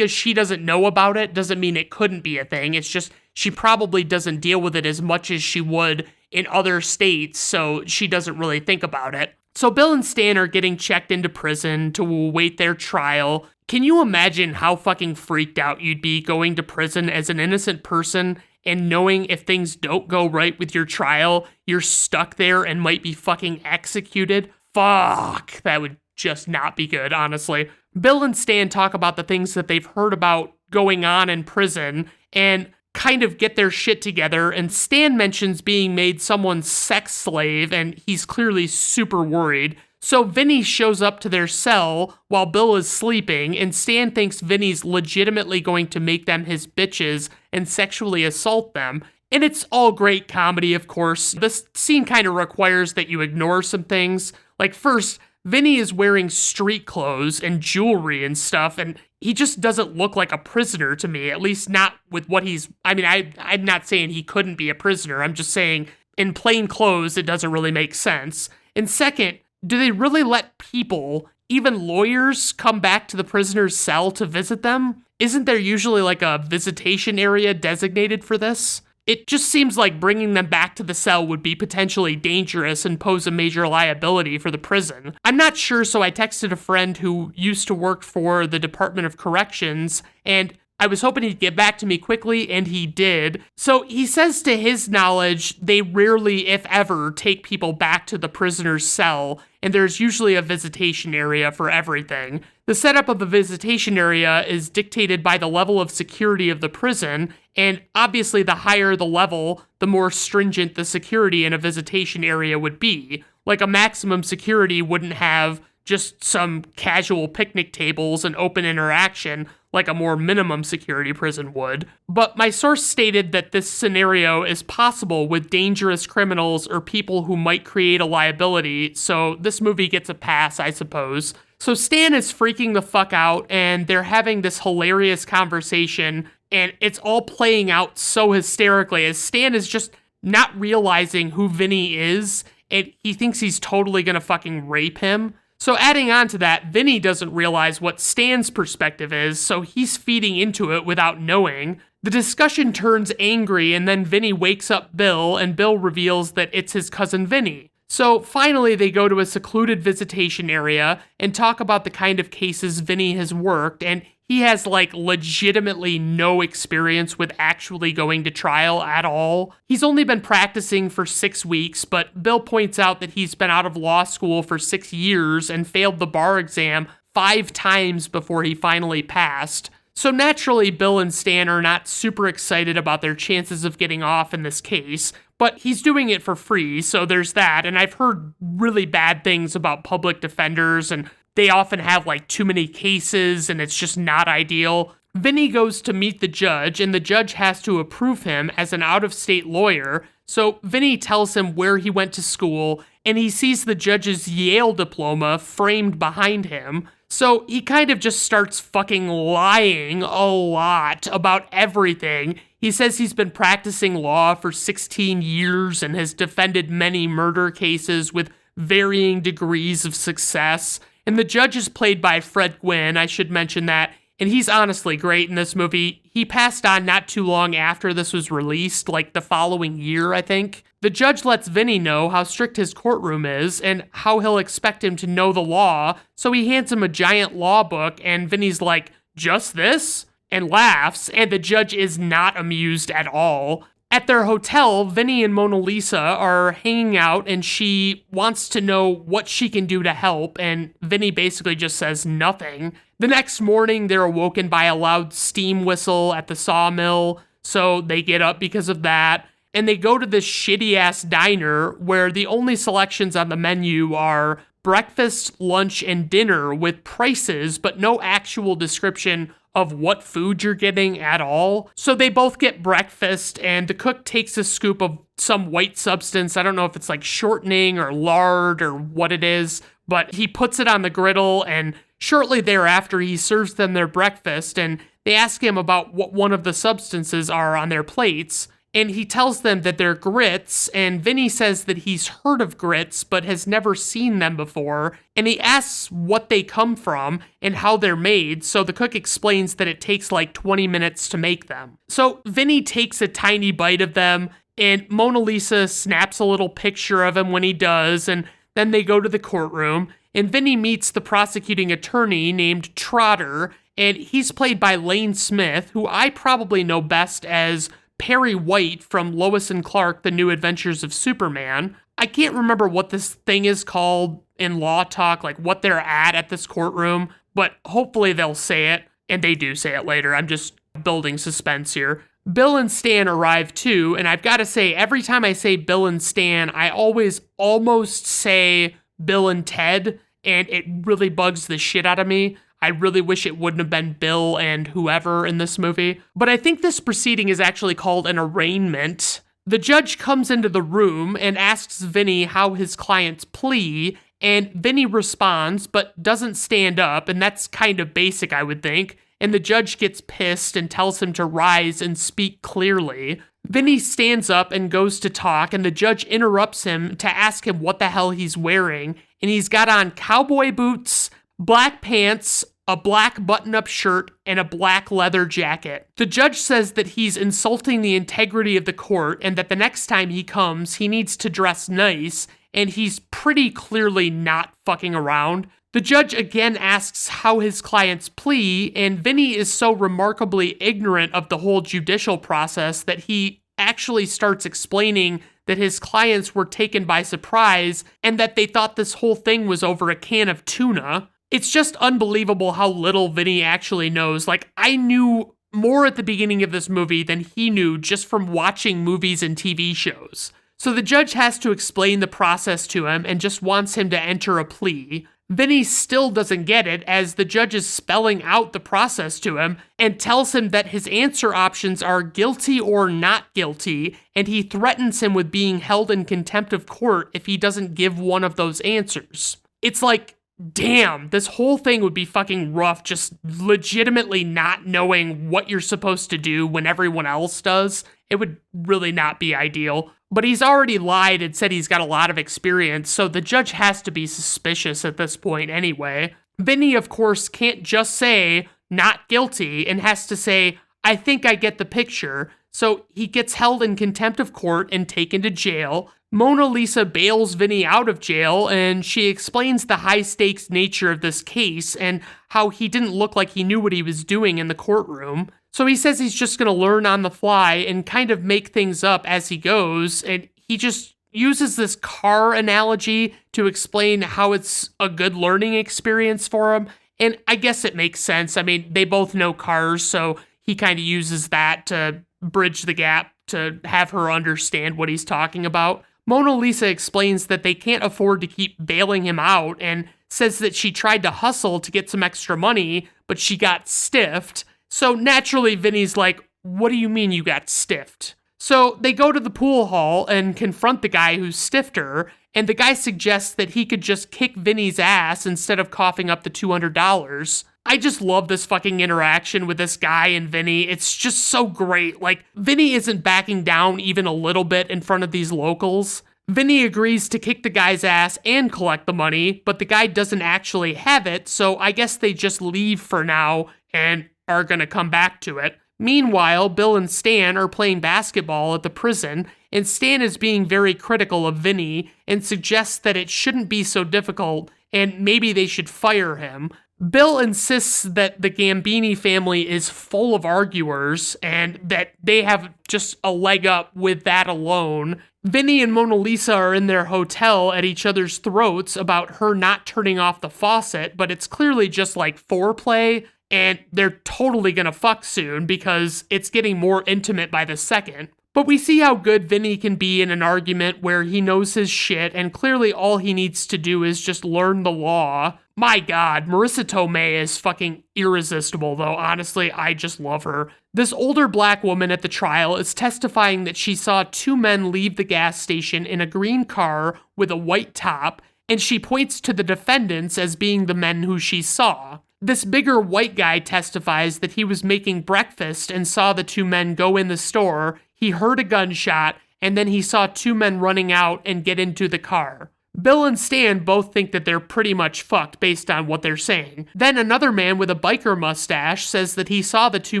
she doesn't know about it doesn't mean it couldn't be a thing. It's just she probably doesn't deal with it as much as she would in other states, so she doesn't really think about it. So Bill and Stan are getting checked into prison to await their trial. Can you imagine how fucking freaked out you'd be going to prison as an innocent person and knowing if things don't go right with your trial, you're stuck there and might be fucking executed? Fuck, that would just not be good, honestly. Bill and Stan talk about the things that they've heard about going on in prison and kind of get their shit together, and Stan mentions being made someone's sex slave, and he's clearly super worried. So Vinny shows up to their cell while Bill is sleeping, and Stan thinks Vinny's legitimately going to make them his bitches and sexually assault them. And it's all great comedy, of course. This scene kind of requires that you ignore some things. Like, first, Vinny is wearing street clothes and jewelry and stuff, and he just doesn't look like a prisoner to me, at least not with what I'm not saying he couldn't be a prisoner. I'm just saying in plain clothes, it doesn't really make sense. And second, do they really let people, even lawyers, come back to the prisoner's cell to visit them? Isn't there usually like a visitation area designated for this? It just seems like bringing them back to the cell would be potentially dangerous and pose a major liability for the prison. I'm not sure, so I texted a friend who used to work for the Department of Corrections, and I was hoping he'd get back to me quickly, and he did. So he says to his knowledge, they rarely, if ever, take people back to the prisoner's cell, and there's usually a visitation area for everything. The setup of the visitation area is dictated by the level of security of the prison, and obviously the higher the level, the more stringent the security in a visitation area would be. Like a maximum security wouldn't have just some casual picnic tables and open interaction like a more minimum security prison would. But my source stated that this scenario is possible with dangerous criminals or people who might create a liability, so this movie gets a pass, I suppose. So Stan is freaking the fuck out, and they're having this hilarious conversation, and it's all playing out so hysterically as Stan is just not realizing who Vinny is, and he thinks he's totally gonna fucking rape him. So adding on to that, Vinny doesn't realize what Stan's perspective is, so he's feeding into it without knowing. The discussion turns angry, and then Vinny wakes up Bill, and Bill reveals that it's his cousin Vinny. So finally, they go to a secluded visitation area and talk about the kind of cases Vinny has worked, and he has legitimately no experience with actually going to trial at all. He's only been practicing for 6 weeks, but Bill points out that he's been out of law school for 6 years and failed the bar exam 5 times before he finally passed. So naturally, Bill and Stan are not super excited about their chances of getting off in this case, but he's doing it for free, so there's that. And I've heard really bad things about public defenders, and they often have too many cases, and it's just not ideal. Vinny goes to meet the judge, and the judge has to approve him as an out-of-state lawyer. So Vinny tells him where he went to school, and he sees the judge's Yale diploma framed behind him. So he kind of just starts fucking lying a lot about everything. He says he's been practicing law for 16 years and has defended many murder cases with varying degrees of success. And the judge is played by Fred Gwynne, I should mention that. And he's honestly great in this movie. He passed on not too long after this was released, like the following year, I think. The judge lets Vinny know how strict his courtroom is and how he'll expect him to know the law, so he hands him a giant law book, and Vinny's like, "Just this?" and laughs, and the judge is not amused at all. At their hotel, Vinny and Mona Lisa are hanging out, and she wants to know what she can do to help, and Vinny basically just says nothing. The next morning, they're awoken by a loud steam whistle at the sawmill, so they get up because of that, and they go to this shitty-ass diner where the only selections on the menu are breakfast, lunch, and dinner with prices, but no actual description of what food you're getting at all. So they both get breakfast, and the cook takes a scoop of some white substance. I don't know if it's like shortening or lard or what it is, but he puts it on the griddle, and shortly thereafter he serves them their breakfast, and they ask him about what one of the substances are on their plates. And he tells them that they're grits, and Vinny says that he's heard of grits, but has never seen them before, and he asks what they come from and how they're made, so the cook explains that it takes like 20 minutes to make them. So Vinny takes a tiny bite of them, and Mona Lisa snaps a little picture of him when he does, and then they go to the courtroom, and Vinny meets the prosecuting attorney named Trotter, and he's played by Lane Smith, who I probably know best as Perry White from Lois and Clark, The New Adventures of Superman. I can't remember what this thing is called in law talk, like what they're at this courtroom, but hopefully they'll say it, and they do say it later. I'm just building suspense here. Bill and Stan arrive too, and I've got to say, every time I say Bill and Stan, I always almost say Bill and Ted, and it really bugs the shit out of me. I really wish it wouldn't have been Bill and whoever in this movie. But I think this proceeding is actually called an arraignment. The judge comes into the room and asks Vinny how his client's plea, and Vinny responds but doesn't stand up, and that's kind of basic, I would think. And the judge gets pissed and tells him to rise and speak clearly. Vinny stands up and goes to talk, and the judge interrupts him to ask him what the hell he's wearing. And he's got on cowboy boots, black pants, a black button-up shirt, and a black leather jacket. The judge says that he's insulting the integrity of the court and that the next time he comes, he needs to dress nice, and he's pretty clearly not fucking around. The judge again asks how his client's plea, and Vinny is so remarkably ignorant of the whole judicial process that he actually starts explaining that his clients were taken by surprise and that they thought this whole thing was over a can of tuna. It's just unbelievable how little Vinny actually knows. Like, I knew more at the beginning of this movie than he knew just from watching movies and TV shows. So the judge has to explain the process to him and just wants him to enter a plea. Vinny still doesn't get it, as the judge is spelling out the process to him and tells him that his answer options are guilty or not guilty, and he threatens him with being held in contempt of court if he doesn't give one of those answers. It's like, damn, this whole thing would be fucking rough, just legitimately not knowing what you're supposed to do when everyone else does. It would really not be ideal. But he's already lied and said he's got a lot of experience, so the judge has to be suspicious at this point anyway. Vinny, of course, can't just say, not guilty, and has to say, I think I get the picture. So he gets held in contempt of court and taken to jail. Mona Lisa bails Vinny out of jail, and she explains the high-stakes nature of this case and how he didn't look like he knew what he was doing in the courtroom. So he says he's just going to learn on the fly and kind of make things up as he goes, and he just uses this car analogy to explain how it's a good learning experience for him, and I guess it makes sense. I mean, they both know cars, so he kind of uses that to bridge the gap to have her understand what he's talking about. Mona Lisa explains that they can't afford to keep bailing him out and says that she tried to hustle to get some extra money, but she got stiffed. So naturally, Vinny's like, what do you mean you got stiffed? So they go to the pool hall and confront the guy who stiffed her, and the guy suggests that he could just kick Vinny's ass instead of coughing up the $200. I just love this fucking interaction with this guy and Vinny. It's just so great. Like, Vinny isn't backing down even a little bit in front of these locals. Vinny agrees to kick the guy's ass and collect the money, but the guy doesn't actually have it, so I guess they just leave for now and are gonna come back to it. Meanwhile, Bill and Stan are playing basketball at the prison, and Stan is being very critical of Vinny and suggests that it shouldn't be so difficult and maybe they should fire him. Bill insists that the Gambini family is full of arguers and that they have just a leg up with that alone. Vinny and Mona Lisa are in their hotel at each other's throats about her not turning off the faucet, but it's clearly just like foreplay, and they're totally gonna fuck soon because it's getting more intimate by the second. But we see how good Vinny can be in an argument where he knows his shit, and clearly all he needs to do is just learn the law. My God, Marisa Tomei is fucking irresistible, though. Honestly, I just love her. This older black woman at the trial is testifying that she saw two men leave the gas station in a green car with a white top, and she points to the defendants as being the men who she saw. This bigger white guy testifies that he was making breakfast and saw the two men go in the store. He heard a gunshot, and then he saw two men running out and get into the car. Bill and Stan both think that they're pretty much fucked based on what they're saying. Then another man with a biker mustache says that he saw the two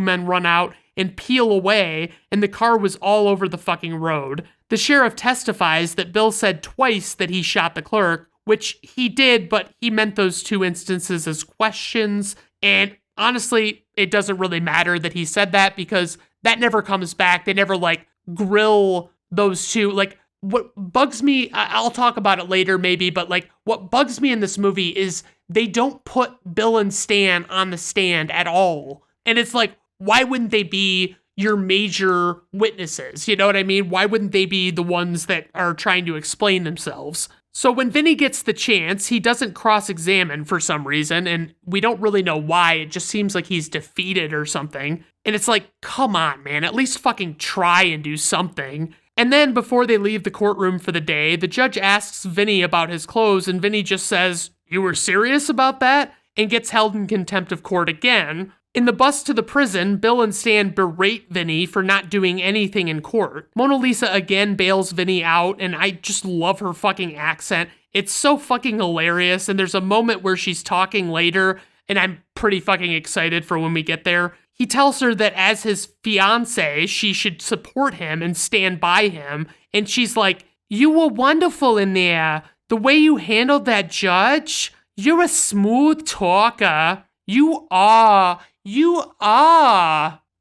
men run out and peel away, and the car was all over the fucking road. The sheriff testifies that Bill said twice that he shot the clerk, which he did, but he meant those two instances as questions, and honestly, it doesn't really matter that he said that because that never comes back. They never, grill those two. What bugs me, I'll talk about it later maybe, but, what bugs me in this movie is they don't put Bill and Stan on the stand at all. And it's why wouldn't they be your major witnesses? You know what I mean? Why wouldn't they be the ones that are trying to explain themselves? So when Vinny gets the chance, he doesn't cross-examine for some reason, and we don't really know why. It just seems like he's defeated or something. And it's come on, man, at least fucking try and do something. And then before they leave the courtroom for the day, the judge asks Vinny about his clothes, and Vinny just says, "You were serious about that?" and gets held in contempt of court again. In the bus to the prison, Bill and Stan berate Vinny for not doing anything in court. Mona Lisa again bails Vinny out, and I just love her fucking accent. It's so fucking hilarious, and there's a moment where she's talking later, and I'm pretty fucking excited for when we get there. He tells her that as his fiancée, she should support him and stand by him, and she's like, "You were wonderful in there. The way you handled that judge, you're a smooth talker. You are.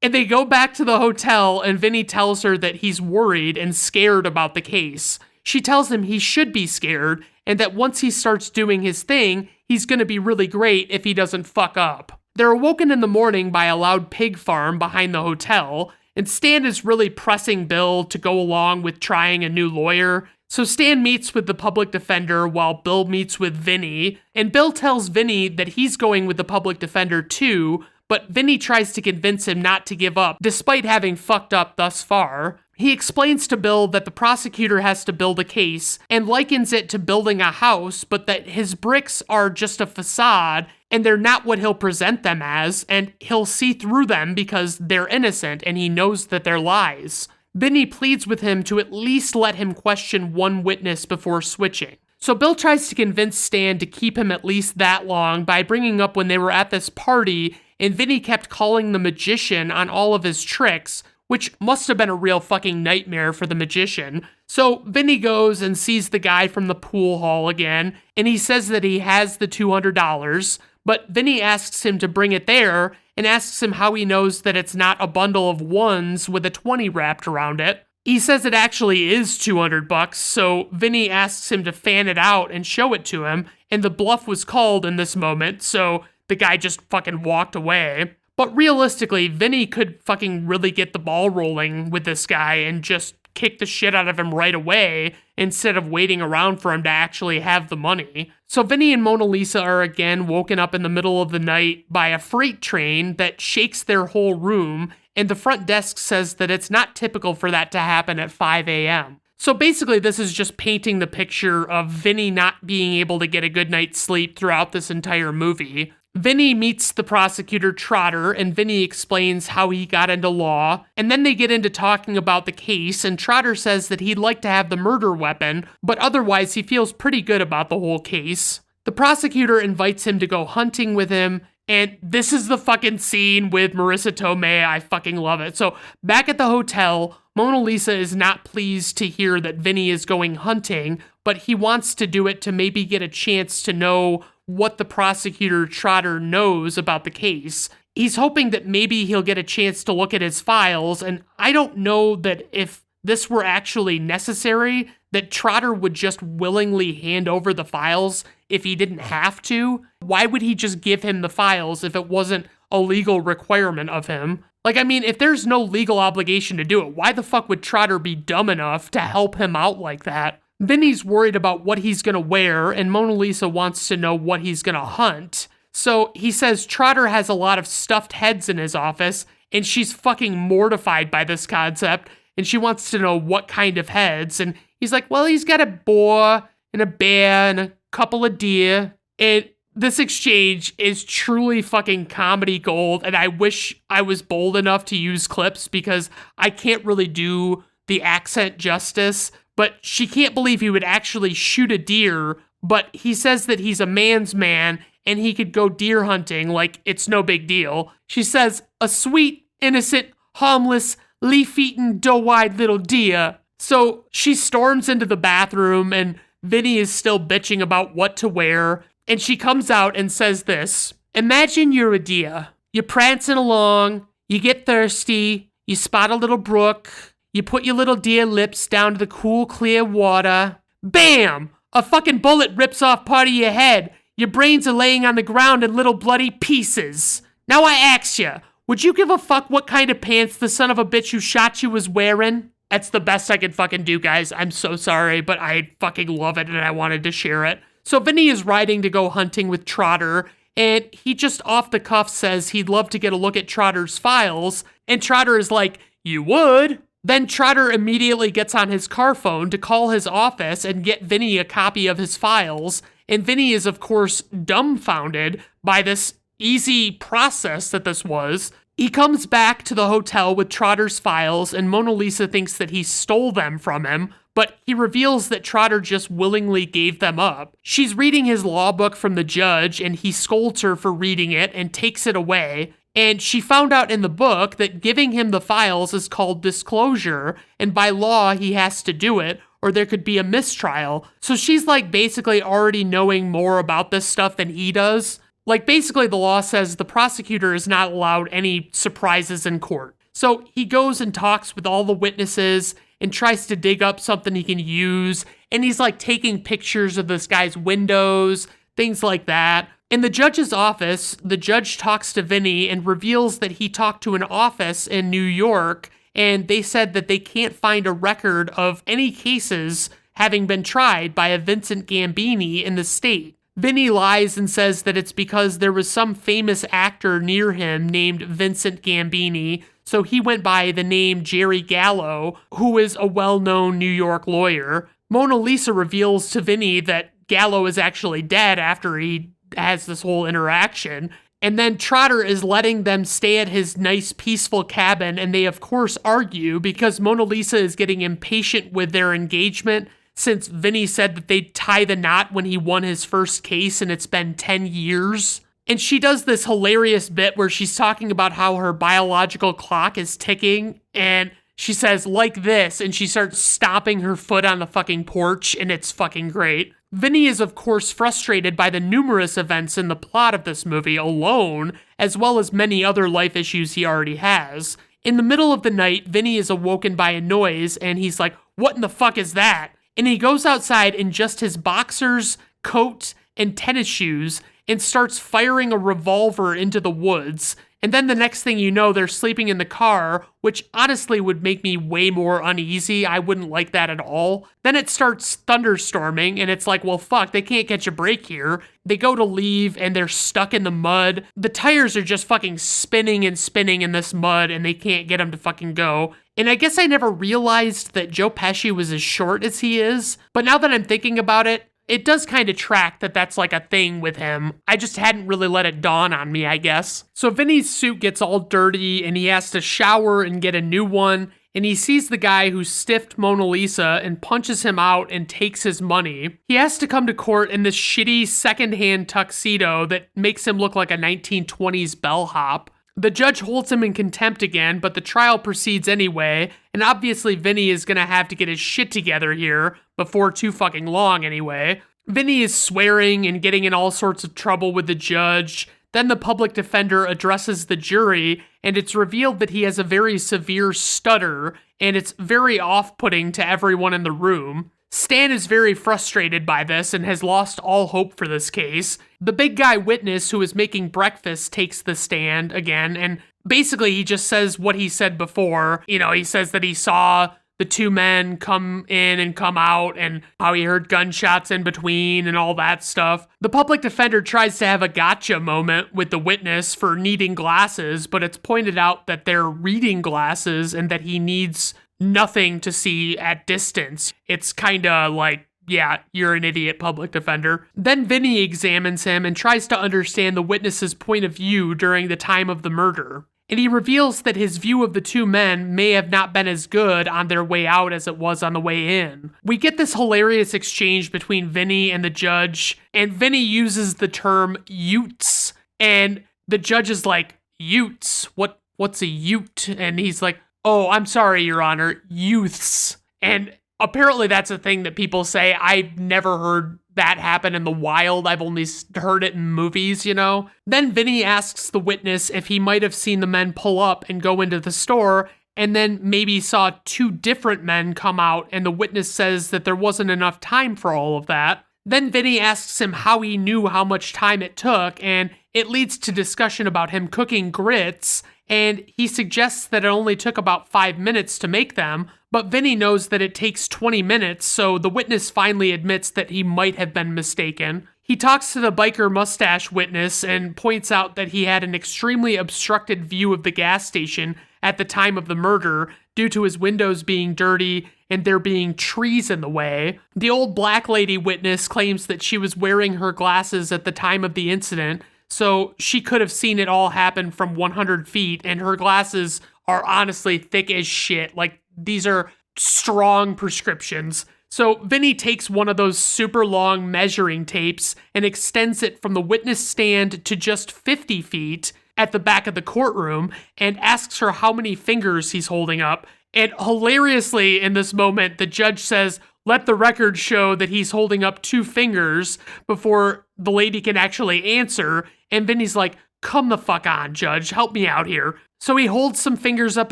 And they go back to the hotel, and Vinny tells her that he's worried and scared about the case. She tells him he should be scared, and that once he starts doing his thing, he's gonna be really great if he doesn't fuck up. They're awoken in the morning by a loud pig farm behind the hotel, and Stan is really pressing Bill to go along with trying a new lawyer. So Stan meets with the public defender while Bill meets with Vinny, and Bill tells Vinny that he's going with the public defender too, but Vinny tries to convince him not to give up, despite having fucked up thus far. He explains to Bill that the prosecutor has to build a case, and likens it to building a house, but that his bricks are just a facade, and they're not what he'll present them as, and he'll see through them because they're innocent, and he knows that they're lies. Vinny pleads with him to at least let him question one witness before switching. So Bill tries to convince Stan to keep him at least that long by bringing up when they were at this party, and Vinny kept calling the magician on all of his tricks, which must have been a real fucking nightmare for the magician. So Vinny goes and sees the guy from the pool hall again, and he says that he has the $200, but Vinny asks him to bring it there, and asks him how he knows that it's not a bundle of ones with a 20 wrapped around it. He says it actually is $200, so Vinny asks him to fan it out and show it to him, and the bluff was called in this moment, so the guy just fucking walked away. But realistically, Vinny could fucking really get the ball rolling with this guy and just kick the shit out of him right away instead of waiting around for him to actually have the money. So Vinny and Mona Lisa are again woken up in the middle of the night by a freight train that shakes their whole room, and the front desk says that it's not typical for that to happen at 5 a.m. So basically this is just painting the picture of Vinny not being able to get a good night's sleep throughout this entire movie. Vinny meets the prosecutor Trotter, and Vinny explains how he got into law, and then they get into talking about the case, and Trotter says that he'd like to have the murder weapon, but otherwise he feels pretty good about the whole case. The prosecutor invites him to go hunting with him, and this is the fucking scene with Marisa Tomei. I fucking love it. So back at the hotel, Mona Lisa is not pleased to hear that Vinny is going hunting, but he wants to do it to maybe get a chance to know what the prosecutor Trotter knows about the case. He's hoping that maybe he'll get a chance to look at his files, and I don't know that if this were actually necessary, that Trotter would just willingly hand over the files if he didn't have to. Why would he just give him the files if it wasn't a legal requirement of him? Like, I mean, if there's no legal obligation to do it, why the fuck would Trotter be dumb enough to help him out like that? Vinny's worried about what he's gonna wear, and Mona Lisa wants to know what he's gonna hunt. So he says Trotter has a lot of stuffed heads in his office, and she's fucking mortified by this concept, and she wants to know what kind of heads. And he's like, well, he's got a boar and a bear and a couple of deer. And this exchange is truly fucking comedy gold, and I wish I was bold enough to use clips because I can't really do the accent justice, but she can't believe he would actually shoot a deer, but he says that he's a man's man and he could go deer hunting like it's no big deal. She says, a sweet, innocent, harmless, leaf-eating, doe-eyed little deer. So she storms into the bathroom, and Vinny is still bitching about what to wear, and she comes out and says this: imagine you're a deer. You're prancing along, you get thirsty, you spot a little brook, you put your little deer lips down to the cool, clear water. Bam! A fucking bullet rips off part of your head. Your brains are laying on the ground in little bloody pieces. Now I ask you, would you give a fuck what kind of pants the son of a bitch who shot you was wearing? That's the best I can fucking do, guys. I'm so sorry, but I fucking love it and I wanted to share it. So Vinny is riding to go hunting with Trotter, and he just off the cuff says he'd love to get a look at Trotter's files, and Trotter is like, you would? Then Trotter immediately gets on his car phone to call his office and get Vinny a copy of his files, and Vinny is of course dumbfounded by this easy process that this was. He comes back to the hotel with Trotter's files, and Mona Lisa thinks that he stole them from him, but he reveals that Trotter just willingly gave them up. She's reading his law book from the judge, and he scolds her for reading it and takes it away. And she found out in the book that giving him the files is called disclosure, and by law he has to do it, or there could be a mistrial. So she's like basically already knowing more about this stuff than he does. Like basically the law says the prosecutor is not allowed any surprises in court. So he goes and talks with all the witnesses and tries to dig up something he can use. And he's like taking pictures of this guy's windows, things like that. In the judge's office, the judge talks to Vinny and reveals that he talked to an office in New York, and they said that they can't find a record of any cases having been tried by a Vincent Gambini in the state. Vinny lies and says that it's because there was some famous actor near him named Vincent Gambini, so he went by the name Jerry Gallo, who is a well-known New York lawyer. Mona Lisa reveals to Vinny that Gallo is actually dead after he has this whole interaction. And then Trotter is letting them stay at his nice, peaceful cabin, and they of course argue because Mona Lisa is getting impatient with their engagement since Vinny said that they'd tie the knot when he won his first case and it's been 10 years. And she does this hilarious bit where she's talking about how her biological clock is ticking, and she says, like this, and she starts stomping her foot on the fucking porch, and it's fucking great. Vinny is, of course, frustrated by the numerous events in the plot of this movie alone, as well as many other life issues he already has. In the middle of the night, Vinny is awoken by a noise, and he's like, what in the fuck is that? And he goes outside in just his boxers, coat, and tennis shoes, and starts firing a revolver into the woods. And then the next thing you know, they're sleeping in the car, which honestly would make me way more uneasy. I wouldn't like that at all. Then it starts thunderstorming, and it's like, well, fuck, they can't catch a break here. They go to leave, and they're stuck in the mud. The tires are just fucking spinning and spinning in this mud, and they can't get them to fucking go. And I guess I never realized that Joe Pesci was as short as he is. But now that I'm thinking about it, it does kind of track that that's like a thing with him. I just hadn't really let it dawn on me, I guess. So Vinny's suit gets all dirty and he has to shower and get a new one. And he sees the guy who stiffed Mona Lisa and punches him out and takes his money. He has to come to court in this shitty secondhand tuxedo that makes him look like a 1920s bellhop. The judge holds him in contempt again, but the trial proceeds anyway, and obviously Vinny is gonna have to get his shit together here before too fucking long anyway. Vinny is swearing and getting in all sorts of trouble with the judge. Then the public defender addresses the jury, and it's revealed that he has a very severe stutter, and it's very off-putting to everyone in the room. Stan is very frustrated by this and has lost all hope for this case. The big guy witness who is making breakfast takes the stand again, and basically he just says what he said before. You know, he says that he saw the two men come in and come out and how he heard gunshots in between and all that stuff. The public defender tries to have a gotcha moment with the witness for needing glasses, but it's pointed out that they're reading glasses and that he needs nothing to see at distance. It's kind of like, yeah, you're an idiot, public defender. Then Vinny examines him and tries to understand the witness's point of view during the time of the murder. And he reveals that his view of the two men may have not been as good on their way out as it was on the way in. We get this hilarious exchange between Vinny and the judge, and Vinny uses the term Utes, and the judge is like, Utes? What's a Ute? And he's like, oh, I'm sorry, Your Honor, youths. And apparently that's a thing that people say. I've never heard that happen in the wild. I've only heard it in movies, you know? Then Vinny asks the witness if he might have seen the men pull up and go into the store, and then maybe saw two different men come out, and the witness says that there wasn't enough time for all of that. Then Vinny asks him how he knew how much time it took, and it leads to discussion about him cooking grits, and he suggests that it only took about 5 minutes to make them, but Vinny knows that it takes 20 minutes, so the witness finally admits that he might have been mistaken. He talks to the biker mustache witness and points out that he had an extremely obstructed view of the gas station at the time of the murder due to his windows being dirty and there being trees in the way. The old black lady witness claims that she was wearing her glasses at the time of the incident, so she could have seen it all happen from 100 feet, and her glasses are honestly thick as shit. Like, these are strong prescriptions. So Vinny takes one of those super long measuring tapes and extends it from the witness stand to just 50 feet at the back of the courtroom and asks her how many fingers he's holding up. And hilariously, in this moment, the judge says, let the record show that he's holding up 2 fingers before the lady can actually answer. And Vinny's like, come the fuck on, judge, help me out here. So he holds some fingers up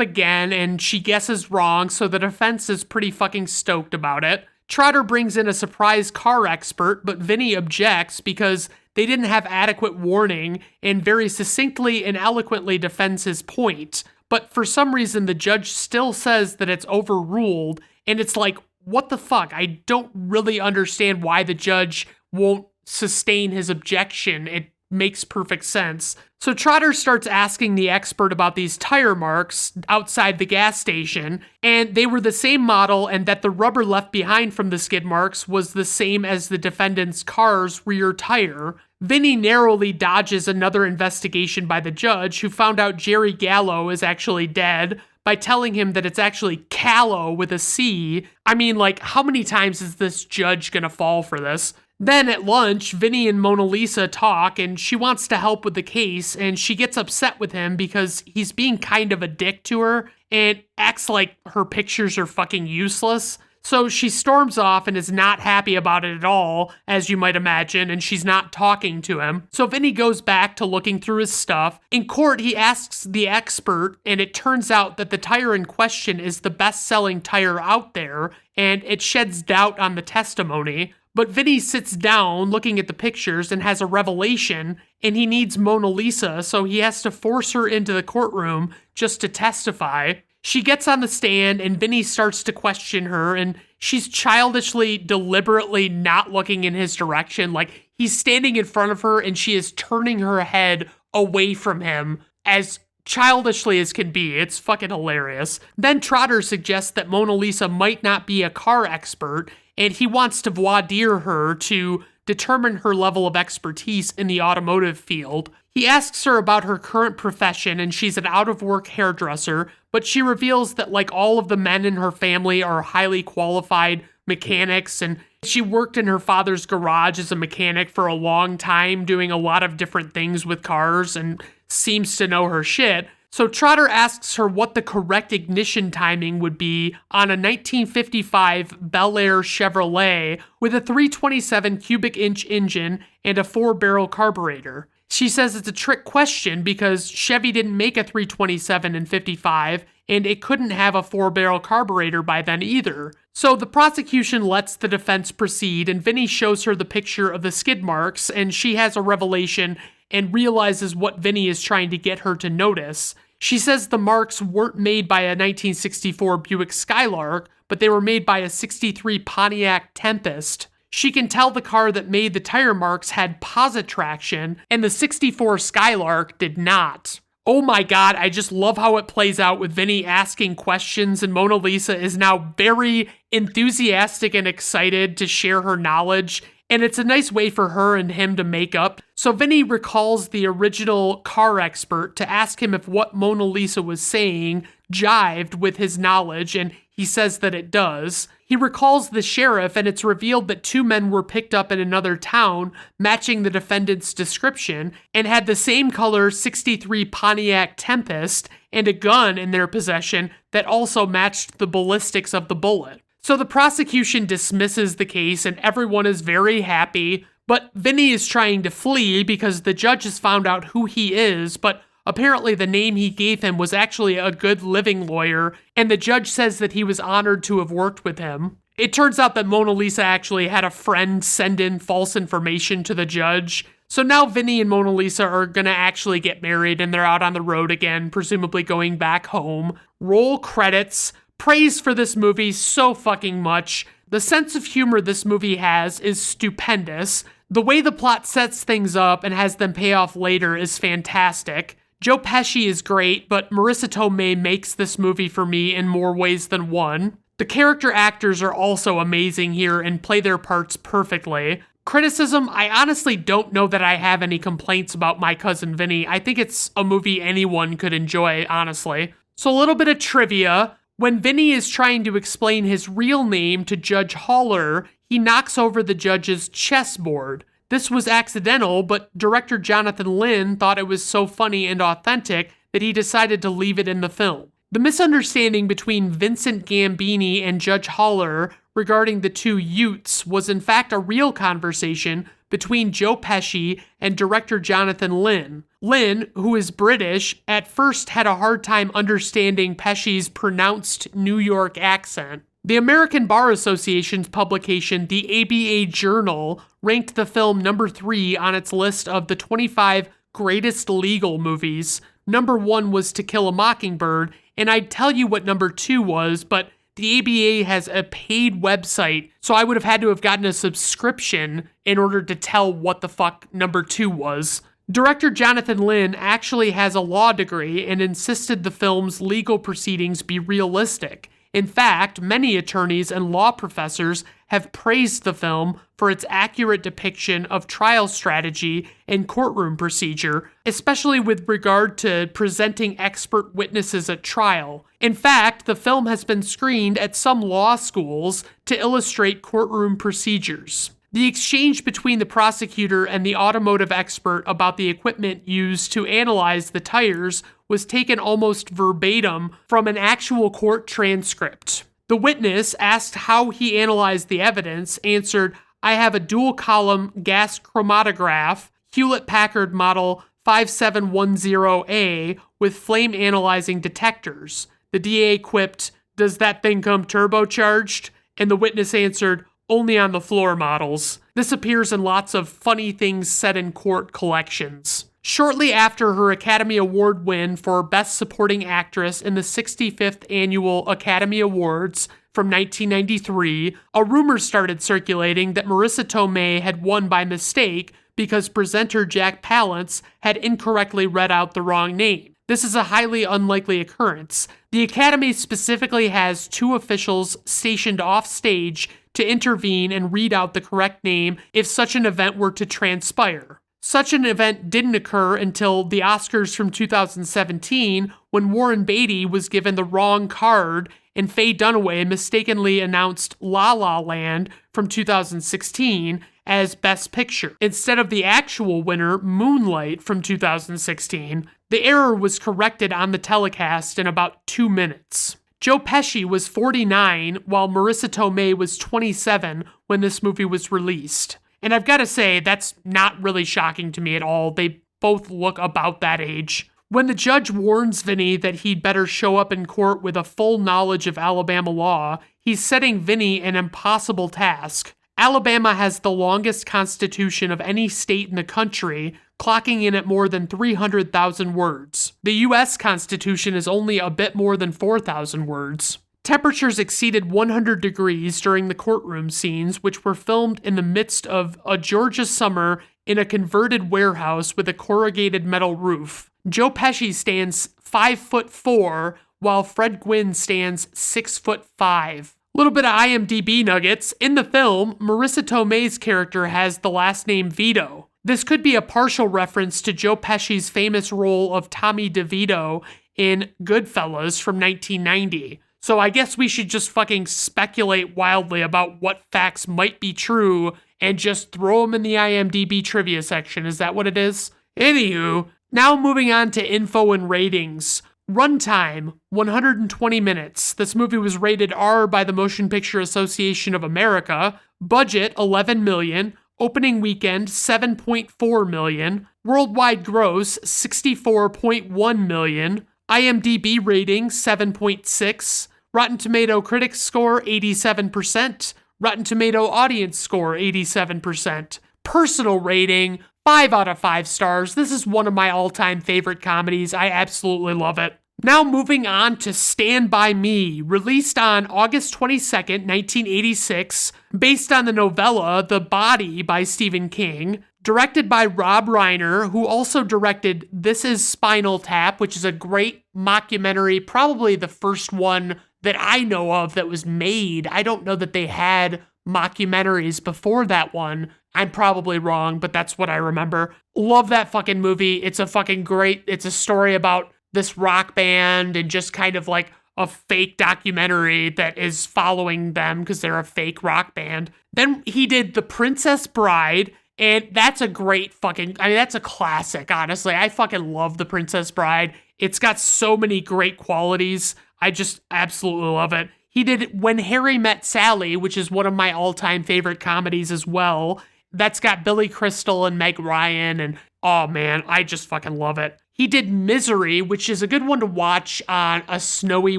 again, and she guesses wrong, so the defense is pretty fucking stoked about it. Trotter brings in a surprise car expert, but Vinny objects because they didn't have adequate warning, and very succinctly and eloquently defends his point. But for some reason, the judge still says that it's overruled, and it's like, what the fuck? I don't really understand why the judge won't sustain his objection. It makes perfect sense. So Trotter starts asking the expert about these tire marks outside the gas station, and they were the same model, and that the rubber left behind from the skid marks was the same as the defendant's car's rear tire. Vinny narrowly dodges another investigation by the judge, who found out Jerry Gallo is actually dead, by telling him that it's actually Callow with a C. I mean, like, how many times is this judge gonna fall for this? Then at lunch, Vinny and Mona Lisa talk, and she wants to help with the case, and she gets upset with him because he's being kind of a dick to her and acts like her pictures are fucking useless. So she storms off and is not happy about it at all, as you might imagine, and she's not talking to him. So Vinny goes back to looking through his stuff. In court, he asks the expert, and it turns out that the tire in question is the best-selling tire out there, and it sheds doubt on the testimony. But Vinny sits down looking at the pictures and has a revelation, and he needs Mona Lisa, so he has to force her into the courtroom just to testify. She gets on the stand, and Vinny starts to question her, and she's childishly, deliberately not looking in his direction. Like, he's standing in front of her, and she is turning her head away from him as childishly as can be. It's fucking hilarious. Then Trotter suggests that Mona Lisa might not be a car expert, and he wants to voir dire her to determine her level of expertise in the automotive field. He asks her about her current profession, and she's an out-of-work hairdresser, but she reveals that like all of the men in her family are highly qualified mechanics, and she worked in her father's garage as a mechanic for a long time, doing a lot of different things with cars, and seems to know her shit. So Trotter asks her what the correct ignition timing would be on a 1955 Bel Air Chevrolet with a 327 cubic inch engine and a 4-barrel carburetor. She says it's a trick question because Chevy didn't make a 327 in 55, and it couldn't have a 4-barrel carburetor by then either. So the prosecution lets the defense proceed, and Vinny shows her the picture of the skid marks, and she has a revelation and realizes what Vinny is trying to get her to notice. She says the marks weren't made by a 1964 Buick Skylark, but they were made by a 63 Pontiac Tempest. She can tell the car that made the tire marks had positraction, and the 64 Skylark did not. Oh my god, I just love how it plays out with Vinny asking questions, and Mona Lisa is now very enthusiastic and excited to share her knowledge, and it's a nice way for her and him to make up. So Vinny recalls the original car expert to ask him if what Mona Lisa was saying jived with his knowledge, and he says that it does. He recalls the sheriff, and it's revealed that 2 men were picked up in another town, matching the defendant's description, and had the same color 63 Pontiac Tempest and a gun in their possession that also matched the ballistics of the bullet. So the prosecution dismisses the case, and everyone is very happy, but Vinny is trying to flee because the judge has found out who he is, but apparently the name he gave him was actually a good living lawyer, and the judge says that he was honored to have worked with him. It turns out that Mona Lisa actually had a friend send in false information to the judge. So now Vinny and Mona Lisa are gonna actually get married, and they're out on the road again, presumably going back home. Roll credits. Praise for this movie so fucking much. The sense of humor this movie has is stupendous. The way the plot sets things up and has them pay off later is fantastic. Joe Pesci is great, but Marisa Tomei makes this movie for me in more ways than one. The character actors are also amazing here and play their parts perfectly. Criticism, I honestly don't know that I have any complaints about My Cousin Vinny. I think it's a movie anyone could enjoy, honestly. So a little bit of trivia. When Vinny is trying to explain his real name to Judge Haller, he knocks over the judge's chessboard. This was accidental, but director Jonathan Lynn thought it was so funny and authentic that he decided to leave it in the film. The misunderstanding between Vincent Gambini and Judge Haller regarding the 2 Utes was in fact a real conversation between Joe Pesci and director Jonathan Lynn. Lynn, who is British, at first had a hard time understanding Pesci's pronounced New York accent. The American Bar Association's publication, the ABA Journal, ranked the film number 3 on its list of the 25 greatest legal movies. Number 1 was To Kill a Mockingbird, and I'd tell you what number 2 was, but the ABA has a paid website, so I would have had to have gotten a subscription in order to tell what the fuck number 2 was. Director Jonathan Lynn actually has a law degree and insisted the film's legal proceedings be realistic. In fact, many attorneys and law professors have praised the film for its accurate depiction of trial strategy and courtroom procedure, especially with regard to presenting expert witnesses at trial. In fact, the film has been screened at some law schools to illustrate courtroom procedures. The exchange between the prosecutor and the automotive expert about the equipment used to analyze the tires was taken almost verbatim from an actual court transcript. The witness, asked how he analyzed the evidence, answered, "I have a dual-column gas chromatograph, Hewlett-Packard model 5710A, with flame-analyzing detectors." The DA quipped, "Does that thing come turbocharged?" And the witness answered, "Only on the floor models." This appears in lots of Funny Things Said in Court collections. Shortly after her Academy Award win for Best Supporting Actress in the 65th Annual Academy Awards from 1993, a rumor started circulating that Marisa Tomei had won by mistake because presenter Jack Palance had incorrectly read out the wrong name. This is a highly unlikely occurrence. The Academy specifically has 2 officials stationed off stage to intervene and read out the correct name if such an event were to transpire. Such an event didn't occur until the Oscars from 2017, when Warren Beatty was given the wrong card and Faye Dunaway mistakenly announced La La Land from 2016 as Best Picture, instead of the actual winner, Moonlight, from 2016. The error was corrected on the telecast in about 2 minutes. Joe Pesci was 49, while Marisa Tomei was 27 when this movie was released. And I've got to say, that's not really shocking to me at all. They both look about that age. When the judge warns Vinny that he'd better show up in court with a full knowledge of Alabama law, he's setting Vinny an impossible task. Alabama has the longest constitution of any state in the country, clocking in at more than 300,000 words. The U.S. Constitution is only a bit more than 4,000 words. Temperatures exceeded 100 degrees during the courtroom scenes, which were filmed in the midst of a Georgia summer in a converted warehouse with a corrugated metal roof. Joe Pesci stands 5'4", while Fred Gwynne stands 6'5". Little bit of IMDb nuggets. In the film, Marisa Tomei's character has the last name Vito. This could be a partial reference to Joe Pesci's famous role of Tommy DeVito in Goodfellas from 1990. So I guess we should just fucking speculate wildly about what facts might be true and just throw them in the IMDb trivia section. Is that what it is? Anywho, now moving on to info and ratings. Runtime, 120 minutes. This movie was rated R by the Motion Picture Association of America. Budget, $11 million. Opening weekend, $7.4 million. Worldwide gross, $64.1 million. IMDb rating, 7.6. Rotten Tomato critics score, 87%. Rotten Tomato audience score, 87%. Personal rating, 5 out of 5 stars. This is one of my all-time favorite comedies. I absolutely love it. Now moving on to Stand By Me, released on August 22nd, 1986, based on the novella The Body by Stephen King, directed by Rob Reiner, who also directed This Is Spinal Tap, which is a great mockumentary, probably the first one that I know of that was made. I don't know that they had mockumentaries before that one. I'm probably wrong, but that's what I remember. Love that fucking movie. It's a fucking great, it's a story about this rock band and just kind of like a fake documentary that is following them because they're a fake rock band. Then he did The Princess Bride, and that's a great fucking, I mean, that's a classic, honestly. I fucking love The Princess Bride. It's got so many great qualities. I just absolutely love it. He did When Harry Met Sally, which is one of my all-time favorite comedies as well. That's got Billy Crystal and Meg Ryan, and oh man, I just fucking love it. He did Misery, which is a good one to watch on a snowy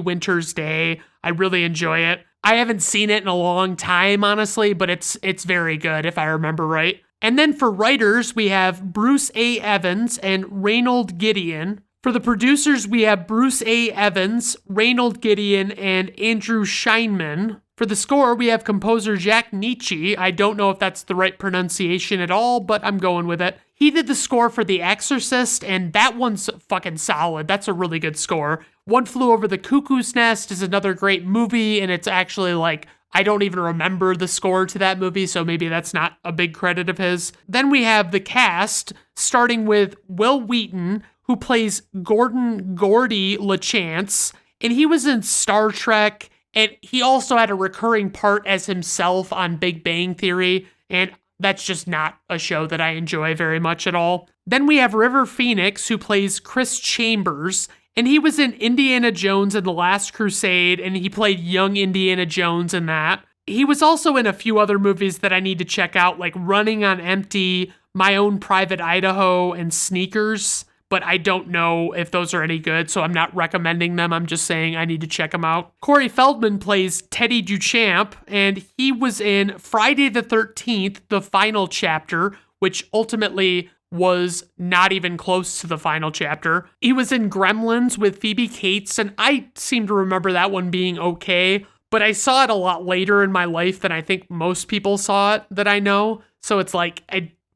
winter's day. I really enjoy it. I haven't seen it in a long time, honestly, but it's very good if I remember right. And then for writers, we have Bruce A. Evans and Reynold Gideon. For the producers, we have Bruce A. Evans, Reynold Gideon, and Andrew Scheinman. For the score, we have composer Jack Nietzsche. I don't know if that's the right pronunciation at all, but I'm going with it. He did the score for The Exorcist, and that one's fucking solid. That's a really good score. One Flew Over the Cuckoo's Nest is another great movie, and it's actually like, I don't even remember the score to that movie, so maybe that's not a big credit of his. Then we have the cast, starting with Will Wheaton, who plays Gordon Gordy LaChance, and he was in Star Trek, and he also had a recurring part as himself on Big Bang Theory, and that's just not a show that I enjoy very much at all. Then we have River Phoenix, who plays Chris Chambers, and he was in Indiana Jones and the Last Crusade, and he played young Indiana Jones in that. He was also in a few other movies that I need to check out, like Running on Empty, My Own Private Idaho, and Sneakers. But I don't know if those are any good, so I'm not recommending them. I'm just saying I need to check them out. Corey Feldman plays Teddy Duchamp, and he was in Friday the 13th, the final chapter, which ultimately was not even close to the final chapter. He was in Gremlins with Phoebe Cates, and I seem to remember that one being okay, but I saw it a lot later in my life than I think most people saw it that I know. So it's like,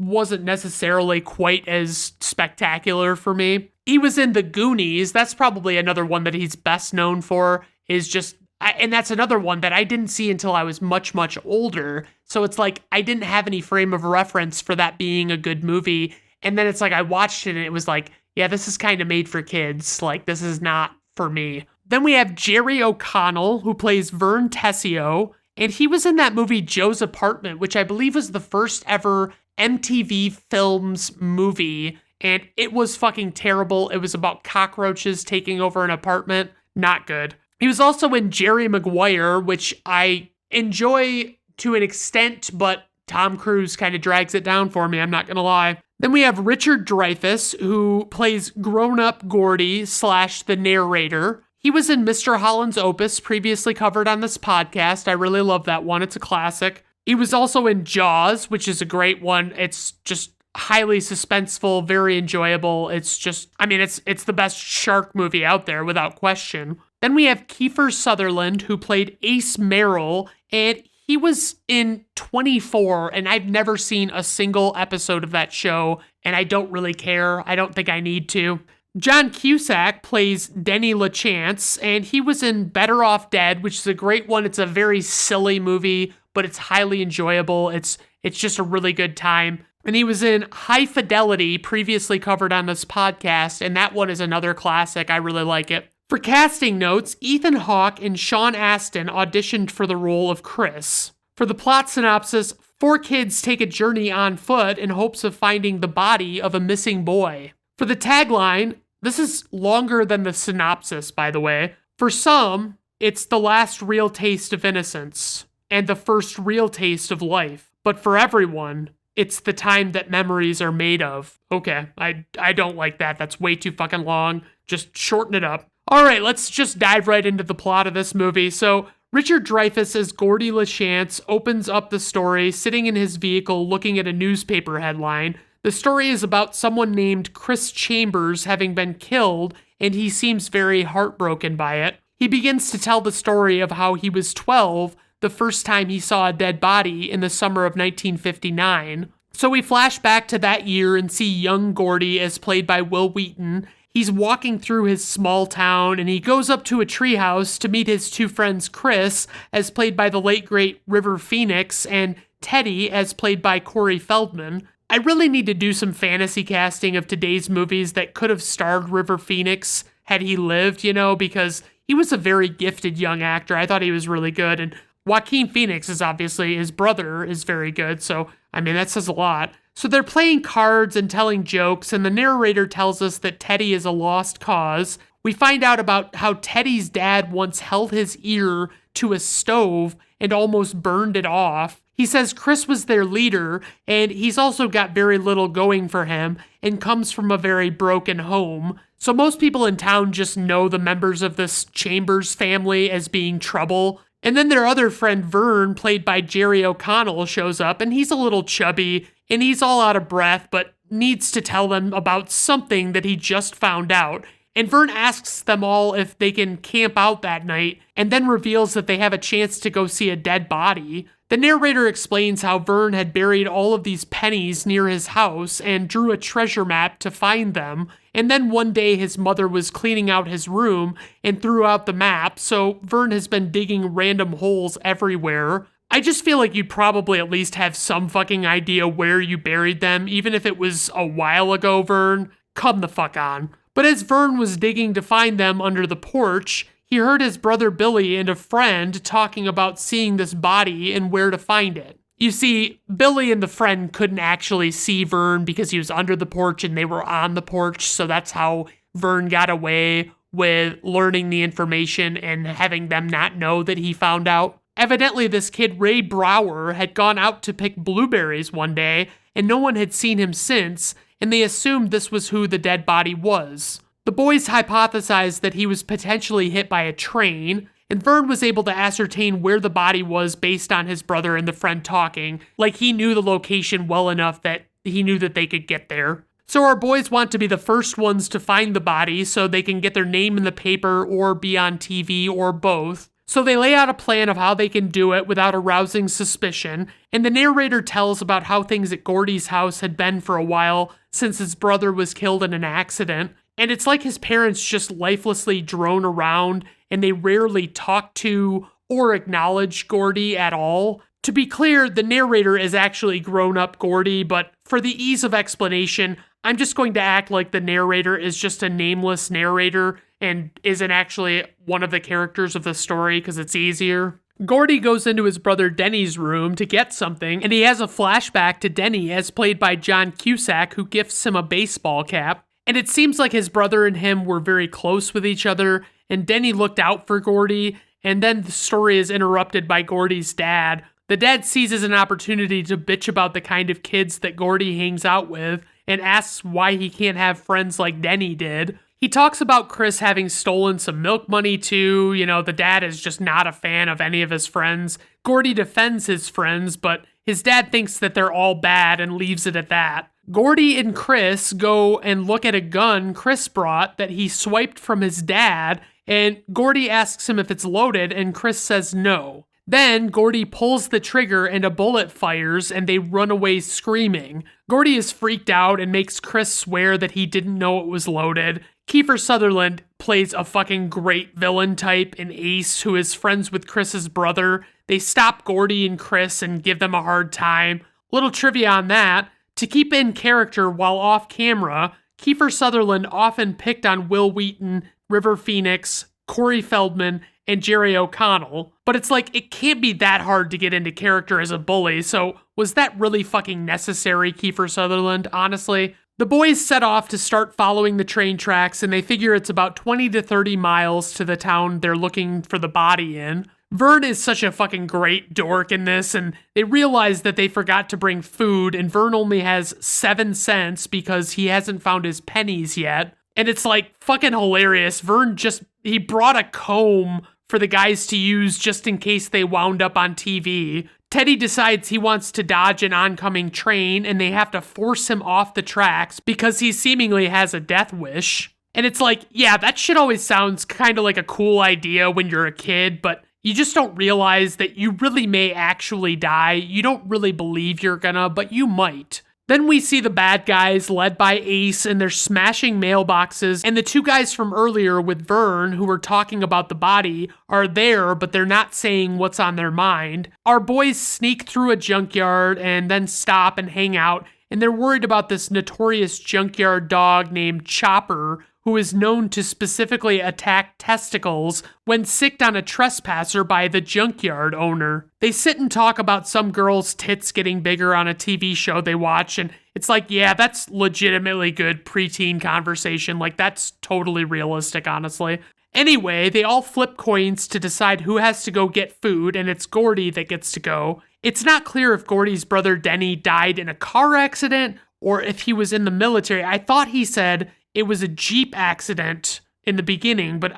wasn't necessarily quite as spectacular for me. He was in The Goonies. That's probably another one that he's best known for, and that's another one that I didn't see until I was much, much older. So it's like I didn't have any frame of reference for that being a good movie. And then it's like I watched it and it was like, yeah, this is kind of made for kids. Like, this is not for me. Then we have Jerry O'Connell, who plays Vern Tessio, and he was in that movie Joe's Apartment, which I believe was the first ever MTV Films movie, and it was fucking terrible. It was about cockroaches taking over an apartment. Not good. He was also in Jerry Maguire, which I enjoy to an extent, but Tom Cruise kind of drags it down for me, I'm not gonna lie. Then we have Richard Dreyfuss, who plays grown-up Gordy / the narrator. He was in Mr. Holland's Opus, previously covered on this podcast. I really love that one. It's a classic. He was also in Jaws, which is a great one. It's just highly suspenseful, very enjoyable. It's the best shark movie out there, without question. Then we have Kiefer Sutherland, who played Ace Merrill, and he was in 24, and I've never seen a single episode of that show, and I don't really care. I don't think I need to. John Cusack plays Denny LaChance, and he was in Better Off Dead, which is a great one. It's a very silly movie, but it's highly enjoyable. It's just a really good time. And he was in High Fidelity, previously covered on this podcast, and that one is another classic. I really like it. For casting notes, Ethan Hawke and Sean Astin auditioned for the role of Chris. For the plot synopsis, 4 kids take a journey on foot in hopes of finding the body of a missing boy. For the tagline, this is longer than the synopsis, by the way. For some, it's the last real taste of innocence and the first real taste of life. But for everyone, it's the time that memories are made of. Okay, I don't like that. That's way too fucking long. Just shorten it up. All right, let's just dive right into the plot of this movie. So Richard Dreyfuss as Gordy LaChance opens up the story sitting in his vehicle looking at a newspaper headline. The story is about someone named Chris Chambers having been killed, and he seems very heartbroken by it. He begins to tell the story of how he was 12 the first time he saw a dead body in the summer of 1959. So we flash back to that year and see young Gordy as played by Will Wheaton. He's walking through his small town, and he goes up to a treehouse to meet his 2 friends, Chris, as played by the late great River Phoenix, and Teddy, as played by Corey Feldman. I really need to do some fantasy casting of today's movies that could have starred River Phoenix had he lived, because he was a very gifted young actor. I thought he was really good, and Joaquin Phoenix is obviously, his brother is very good, so, that says a lot. So they're playing cards and telling jokes, and the narrator tells us that Teddy is a lost cause. We find out about how Teddy's dad once held his ear to a stove and almost burned it off. He says Chris was their leader, and he's also got very little going for him and comes from a very broken home. So most people in town just know the members of this Chambers family as being trouble. And then their other friend Vern, played by Jerry O'Connell, shows up, and he's a little chubby, and he's all out of breath, but needs to tell them about something that he just found out. And Vern asks them all if they can camp out that night, and then reveals that they have a chance to go see a dead body. The narrator explains how Vern had buried all of these pennies near his house and drew a treasure map to find them. And then one day his mother was cleaning out his room and threw out the map, so Vern has been digging random holes everywhere. I just feel like you'd probably at least have some fucking idea where you buried them, even if it was a while ago, Vern. Come the fuck on. But as Vern was digging to find them under the porch, he heard his brother Billy and a friend talking about seeing this body and where to find it. You see, Billy and the friend couldn't actually see Vern because he was under the porch and they were on the porch, so that's how Vern got away with learning the information and having them not know that he found out. Evidently, this kid, Ray Brower, had gone out to pick blueberries one day, and no one had seen him since, and they assumed this was who the dead body was. The boys hypothesized that he was potentially hit by a train, and Vern was able to ascertain where the body was based on his brother and the friend talking, like he knew the location well enough that he knew that they could get there. So our boys want to be the first ones to find the body so they can get their name in the paper or be on TV or both. So they lay out a plan of how they can do it without arousing suspicion, and the narrator tells about how things at Gordy's house had been for a while since his brother was killed in an accident. And it's like his parents just lifelessly drone around and they rarely talk to or acknowledge Gordy at all. To be clear, the narrator is actually grown-up Gordy, but for the ease of explanation, I'm just going to act like the narrator is just a nameless narrator and isn't actually one of the characters of the story because it's easier. Gordy goes into his brother Denny's room to get something, and he has a flashback to Denny as played by John Cusack, who gifts him a baseball cap. And it seems like his brother and him were very close with each other, and Denny looked out for Gordy, and then the story is interrupted by Gordy's dad. The dad seizes an opportunity to bitch about the kind of kids that Gordy hangs out with, and asks why he can't have friends like Denny did. He talks about Chris having stolen some milk money too. The dad is just not a fan of any of his friends. Gordy defends his friends, but his dad thinks that they're all bad and leaves it at that. Gordy and Chris go and look at a gun Chris brought that he swiped from his dad, and Gordy asks him if it's loaded, and Chris says no. Then Gordy pulls the trigger and a bullet fires and they run away screaming. Gordy is freaked out and makes Chris swear that he didn't know it was loaded. Kiefer Sutherland plays a fucking great villain type in Ace, who is friends with Chris's brother. They stop Gordy and Chris and give them a hard time. Little trivia on that, to keep in character while off camera, Kiefer Sutherland often picked on Will Wheaton, River Phoenix, Corey Feldman, and Jerry O'Connell, but it's like, it can't be that hard to get into character as a bully, so was that really fucking necessary, Kiefer Sutherland, honestly? The boys set off to start following the train tracks, and they figure it's about 20 to 30 miles to the town they're looking for the body in. Vern is such a fucking great dork in this, and they realize that they forgot to bring food, and Vern only has 7 cents because he hasn't found his pennies yet. And it's like fucking hilarious. Vern he brought a comb for the guys to use just in case they wound up on TV. Teddy decides he wants to dodge an oncoming train, and they have to force him off the tracks because he seemingly has a death wish. And it's like, yeah, that shit always sounds kind of like a cool idea when you're a kid, but you just don't realize that you really may actually die. You don't really believe you're gonna, but you might. Then we see the bad guys led by Ace, and they're smashing mailboxes, and the two guys from earlier with Vern who were talking about the body are there, but they're not saying what's on their mind. Our boys sneak through a junkyard and then stop and hang out, and they're worried about this notorious junkyard dog named Chopper, who is known to specifically attack testicles when sicked on a trespasser by the junkyard owner. They sit and talk about some girl's tits getting bigger on a TV show they watch, and it's like, yeah, that's legitimately good preteen conversation. Like, that's totally realistic, honestly. Anyway, they all flip coins to decide who has to go get food, and it's Gordy that gets to go. It's not clear if Gordy's brother Denny died in a car accident or if he was in the military. I thought he said it was a Jeep accident in the beginning, but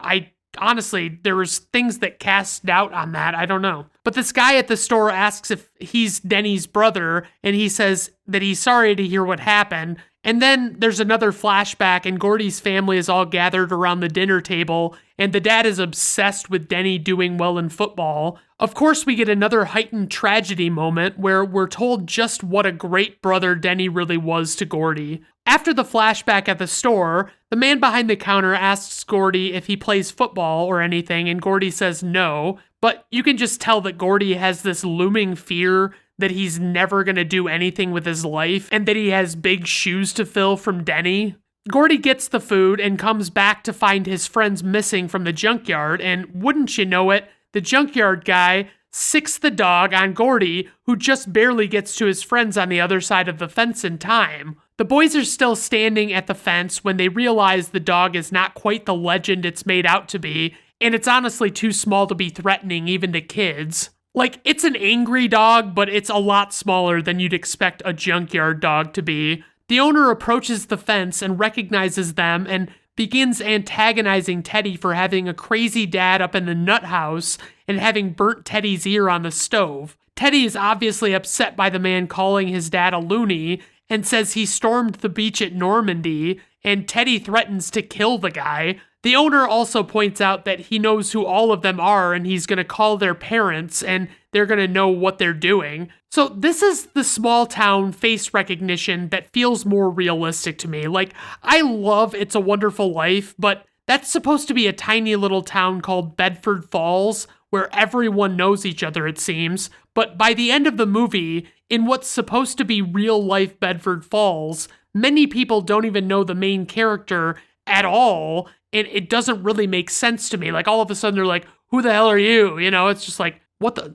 honestly, there was things that cast doubt on that. I don't know. But this guy at the store asks if he's Denny's brother, and he says that he's sorry to hear what happened. And then there's another flashback, and Gordy's family is all gathered around the dinner table, and the dad is obsessed with Denny doing well in football. Of course, we get another heightened tragedy moment where we're told just what a great brother Denny really was to Gordy. After the flashback at the store, the man behind the counter asks Gordy if he plays football or anything, and Gordy says no, but you can just tell that Gordy has this looming fear that he's never going to do anything with his life, and that he has big shoes to fill from Denny. Gordy gets the food and comes back to find his friends missing from the junkyard, and wouldn't you know it, the junkyard guy sicks the dog on Gordy, who just barely gets to his friends on the other side of the fence in time. The boys are still standing at the fence when they realize the dog is not quite the legend it's made out to be, and it's honestly too small to be threatening even to kids. Like, it's an angry dog, but it's a lot smaller than you'd expect a junkyard dog to be. The owner approaches the fence and recognizes them and begins antagonizing Teddy for having a crazy dad up in the nut house and having burnt Teddy's ear on the stove. Teddy is obviously upset by the man calling his dad a loony and says he stormed the beach at Normandy, and Teddy threatens to kill the guy. The owner also points out that he knows who all of them are and he's going to call their parents, and they're going to know what they're doing. So this is the small town face recognition that feels more realistic to me. Like, I love It's a Wonderful Life, but that's supposed to be a tiny little town called Bedford Falls, where everyone knows each other, it seems. But by the end of the movie, in what's supposed to be real-life Bedford Falls, many people don't even know the main character at all, and it doesn't really make sense to me. Like, all of a sudden, they're like, who the hell are you? You know, it's just like,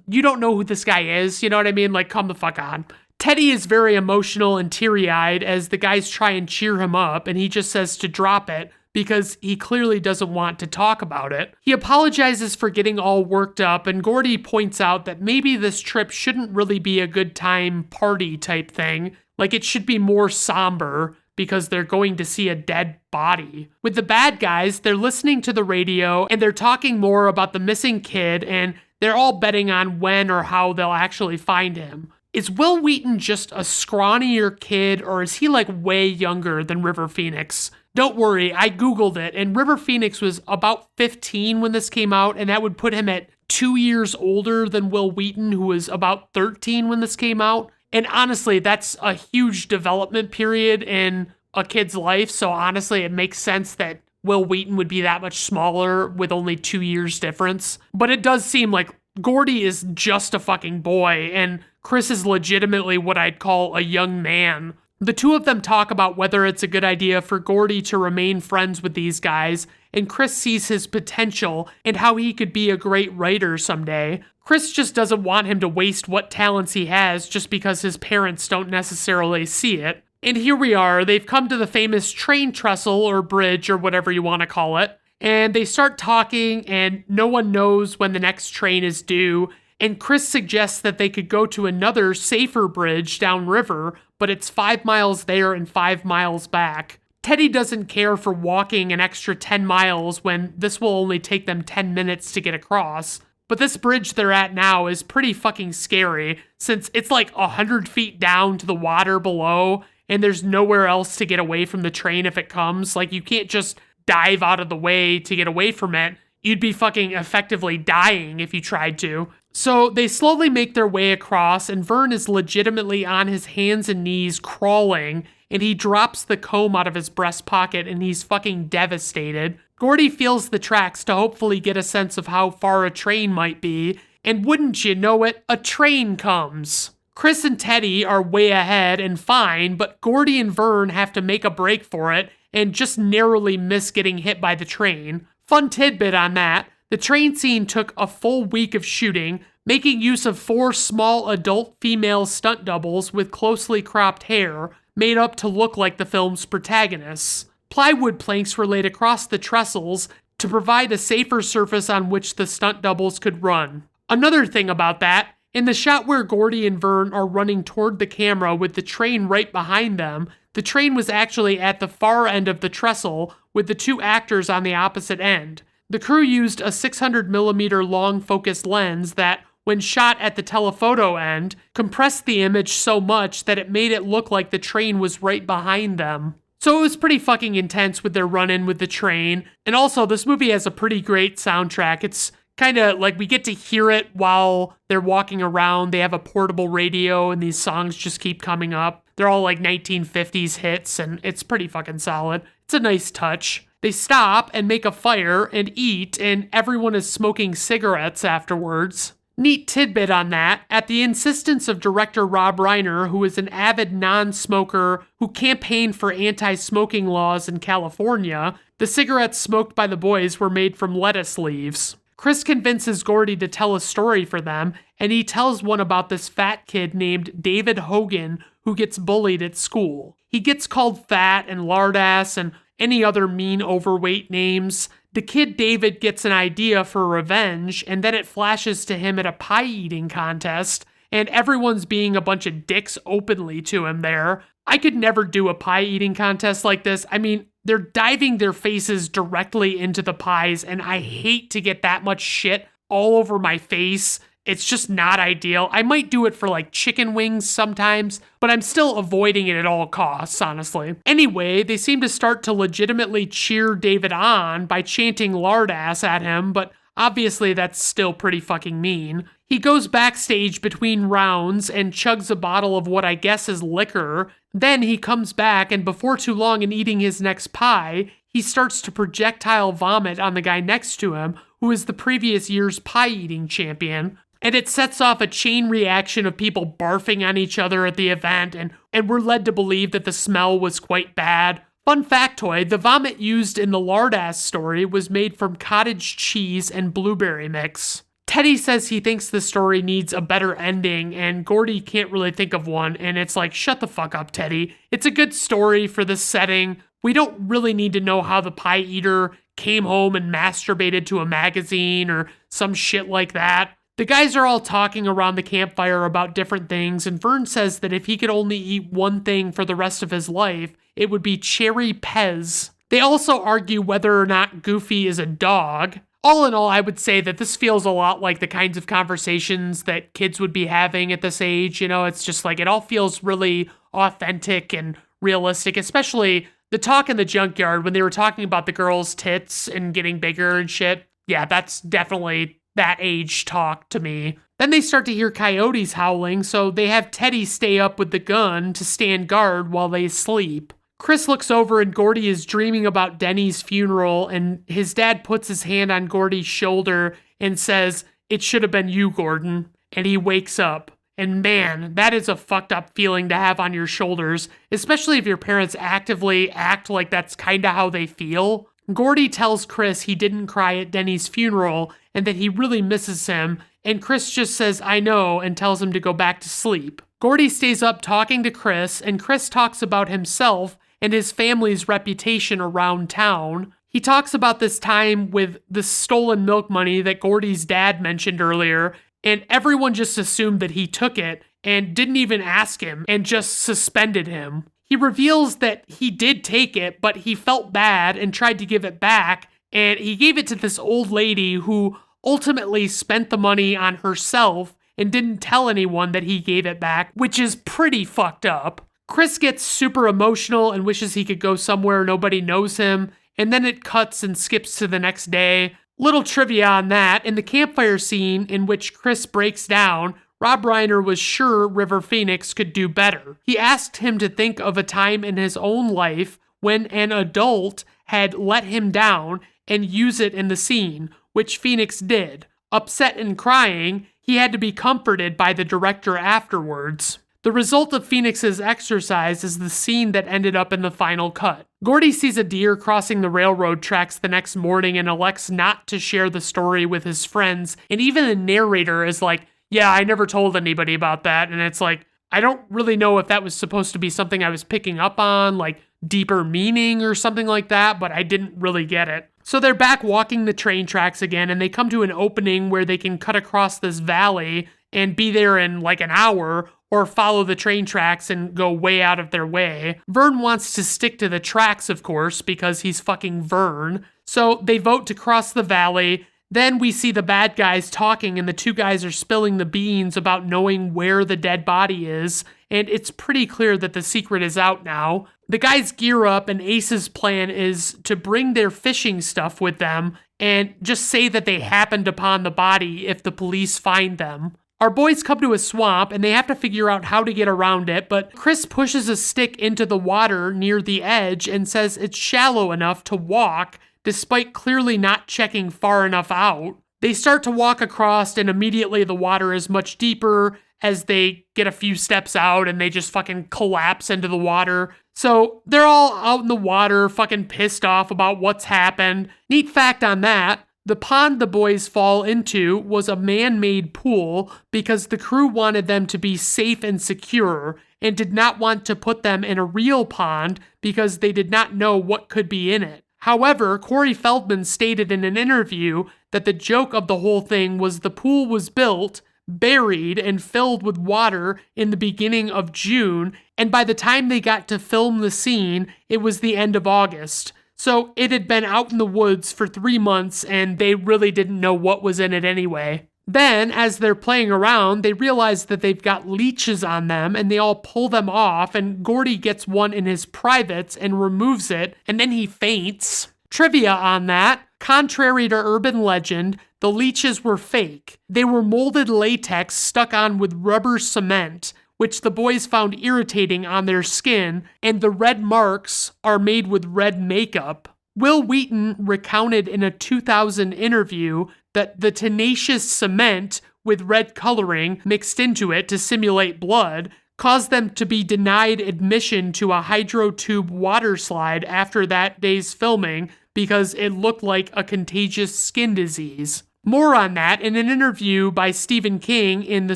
you don't know who this guy is, you know what I mean? Like, come the fuck on. Teddy is very emotional and teary-eyed as the guys try and cheer him up, and he just says to drop it, because he clearly doesn't want to talk about it. He apologizes for getting all worked up, and Gordy points out that maybe this trip shouldn't really be a good time party type thing. Like, it should be more somber, because they're going to see a dead body. With the bad guys, they're listening to the radio, and they're talking more about the missing kid, and they're all betting on when or how they'll actually find him. Is Will Wheaton just a scrawnier kid, or is he like way younger than River Phoenix? Don't worry, I Googled it, and River Phoenix was about 15 when this came out, and that would put him at 2 years older than Will Wheaton, who was about 13 when this came out. And honestly, that's a huge development period in a kid's life, so honestly, it makes sense that Will Wheaton would be that much smaller with only 2 years difference. But it does seem like Gordy is just a fucking boy, and Chris is legitimately what I'd call a young man. The two of them talk about whether it's a good idea for Gordy to remain friends with these guys, and Chris sees his potential and how he could be a great writer someday. Chris just doesn't want him to waste what talents he has just because his parents don't necessarily see it. And here we are, they've come to the famous train trestle or bridge or whatever you want to call it, and they start talking and no one knows when the next train is due, and Chris suggests that they could go to another safer bridge downriver, but it's 5 miles there and 5 miles back. Teddy doesn't care for walking an extra 10 miles when this will only take them 10 minutes to get across. But this bridge they're at now is pretty fucking scary, since it's like 100 feet down to the water below, and there's nowhere else to get away from the train if it comes. Like, you can't just dive out of the way to get away from it. You'd be fucking effectively dying if you tried to. So they slowly make their way across, and Vern is legitimately on his hands and knees crawling, and he drops the comb out of his breast pocket, and he's fucking devastated. Gordy feels the tracks to hopefully get a sense of how far a train might be, and wouldn't you know it, a train comes. Chris and Teddy are way ahead and fine, but Gordy and Vern have to make a break for it, and just narrowly miss getting hit by the train. Fun tidbit on that. The train scene took a full week of shooting, making use of 4 small adult female stunt doubles with closely cropped hair, made up to look like the film's protagonists. Plywood planks were laid across the trestles to provide a safer surface on which the stunt doubles could run. Another thing about that, in the shot where Gordy and Vern are running toward the camera with the train right behind them, the train was actually at the far end of the trestle with the 2 actors on the opposite end. The crew used a 600mm long focus lens that, when shot at the telephoto end, compressed the image so much that it made it look like the train was right behind them. So it was pretty fucking intense with their run-in with the train, and also this movie has a pretty great soundtrack. It's kind of like we get to hear it while they're walking around. They have a portable radio, and these songs just keep coming up. They're all like 1950s hits, and it's pretty fucking solid. It's a nice touch. They stop and make a fire and eat, and everyone is smoking cigarettes afterwards. Neat tidbit on that, at the insistence of director Rob Reiner, who is an avid non-smoker who campaigned for anti-smoking laws in California, the cigarettes smoked by the boys were made from lettuce leaves. Chris convinces Gordy to tell a story for them, and he tells one about this fat kid named David Hogan who gets bullied at school. He gets called fat and lardass and any other mean overweight names. The kid David gets an idea for revenge, and then it flashes to him at a pie eating contest, and everyone's being a bunch of dicks openly to him there. I could never do a pie eating contest like this. I mean, they're diving their faces directly into the pies, and I hate to get that much shit all over my face. It's just not ideal. I might do it for like chicken wings sometimes, but I'm still avoiding it at all costs, honestly. Anyway, they seem to start to legitimately cheer David on by chanting lardass at him, but Obviously, that's still pretty fucking mean. He goes backstage between rounds and chugs a bottle of what I guess is liquor. Then he comes back, and before too long in eating his next pie, he starts to projectile vomit on the guy next to him, who is the previous year's pie-eating champion. And it sets off a chain reaction of people barfing on each other at the event, and we're led to believe that the smell was quite bad. Fun factoid, the vomit used in the lard-ass story was made from cottage cheese and blueberry mix. Teddy says he thinks the story needs a better ending, and Gordy can't really think of one, and it's like, shut the fuck up, Teddy. It's a good story for this setting. We don't really need to know how the pie eater came home and masturbated to a magazine or some shit like that. The guys are all talking around the campfire about different things, and Vern says that if he could only eat one thing for the rest of his life, it would be cherry Pez. They also argue whether or not Goofy is a dog. All in all, I would say that this feels a lot like the kinds of conversations that kids would be having at this age. You know, it's just like it all feels really authentic and realistic, especially the talk in the junkyard when they were talking about the girl's tits and getting bigger and shit. Yeah, that's definitely that age talk to me. Then they start to hear coyotes howling, so they have Teddy stay up with the gun to stand guard while they sleep. Chris looks over and Gordy is dreaming about Denny's funeral, and his dad puts his hand on Gordy's shoulder and says, "It should have been you, Gordon." And he wakes up. And man, that is a fucked up feeling to have on your shoulders, especially if your parents actively act like that's kinda how they feel. Gordy tells Chris he didn't cry at Denny's funeral and that he really misses him, and Chris just says, "I know," and tells him to go back to sleep. Gordy stays up talking to Chris, and Chris talks about himself and his family's reputation around town. He talks about this time with the stolen milk money that Gordy's dad mentioned earlier, and everyone just assumed that he took it and didn't even ask him and just suspended him. He reveals that he did take it, but he felt bad and tried to give it back, and he gave it to this old lady who ultimately spent the money on herself and didn't tell anyone that he gave it back, which is pretty fucked up. Chris gets super emotional and wishes he could go somewhere nobody knows him, and then it cuts and skips to the next day. Little trivia on that, in the campfire scene in which Chris breaks down, Rob Reiner was sure River Phoenix could do better. He asked him to think of a time in his own life when an adult had let him down and use it in the scene, which Phoenix did. Upset and crying, he had to be comforted by the director afterwards. The result of Phoenix's exercise is the scene that ended up in the final cut. Gordy sees a deer crossing the railroad tracks the next morning and elects not to share the story with his friends, and even the narrator is like, "Yeah, I never told anybody about that," and it's like, I don't really know if that was supposed to be something I was picking up on, like deeper meaning or something like that, but I didn't really get it. So they're back walking the train tracks again, and they come to an opening where they can cut across this valley and be there in like an hour, or follow the train tracks and go way out of their way. Vern wants to stick to the tracks, of course, because he's fucking Vern. So they vote to cross the valley. Then we see the bad guys talking, and the two guys are spilling the beans about knowing where the dead body is, and it's pretty clear that the secret is out now. The guys gear up, and Ace's plan is to bring their fishing stuff with them and just say that they happened upon the body if the police find them. Our boys come to a swamp, and they have to figure out how to get around it, but Chris pushes a stick into the water near the edge and says it's shallow enough to walk, despite clearly not checking far enough out. They start to walk across, and immediately the water is much deeper as they get a few steps out, and they just fucking collapse into the water. So they're all out in the water, fucking pissed off about what's happened. Neat fact on that, the pond the boys fall into was a man-made pool because the crew wanted them to be safe and secure and did not want to put them in a real pond because they did not know what could be in it. However, Corey Feldman stated in an interview that the joke of the whole thing was the pool was built, buried, and filled with water in the beginning of June, and by the time they got to film the scene, it was the end of August. So it had been out in the woods for 3 months, and they really didn't know what was in it anyway. Then, as they're playing around, they realize that they've got leeches on them, and they all pull them off, and Gordy gets one in his privates and removes it, and then he faints. Trivia on that, Contrary to urban legend, the leeches were fake. They were molded latex stuck on with rubber cement, which the boys found irritating on their skin, and the red marks are made with red makeup. Will Wheaton recounted in a 2000 interview that the tenacious cement with red coloring mixed into it to simulate blood caused them to be denied admission to a hydro-tube water slide after that day's filming because it looked like a contagious skin disease. More on that in an interview by Stephen King in the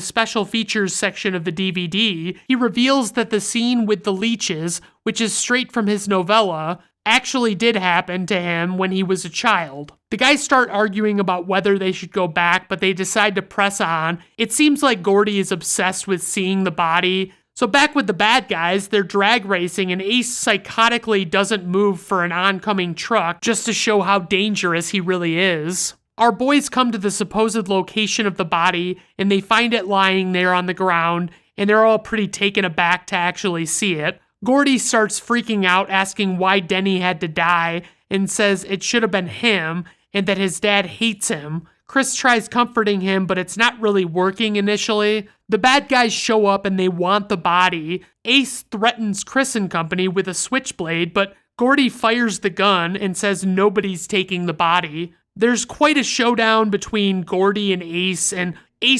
special features section of the DVD. He reveals that the scene with the leeches, which is straight from his novella, actually did happen to him when he was a child. The guys start arguing about whether they should go back, but they decide to press on. It seems like Gordy is obsessed with seeing the body. So back with the bad guys, they're drag racing and Ace psychotically doesn't move for an oncoming truck just to show how dangerous he really is. Our boys come to the supposed location of the body and they find it lying there on the ground, and they're all pretty taken aback to actually see it. Gordy starts freaking out, asking why Denny had to die, and says it should have been him, and that his dad hates him. Chris tries comforting him, but it's not really working initially. The bad guys show up and they want the body. Ace threatens Chris and company with a switchblade, but Gordy fires the gun and says nobody's taking the body. There's quite a showdown between Gordy and Ace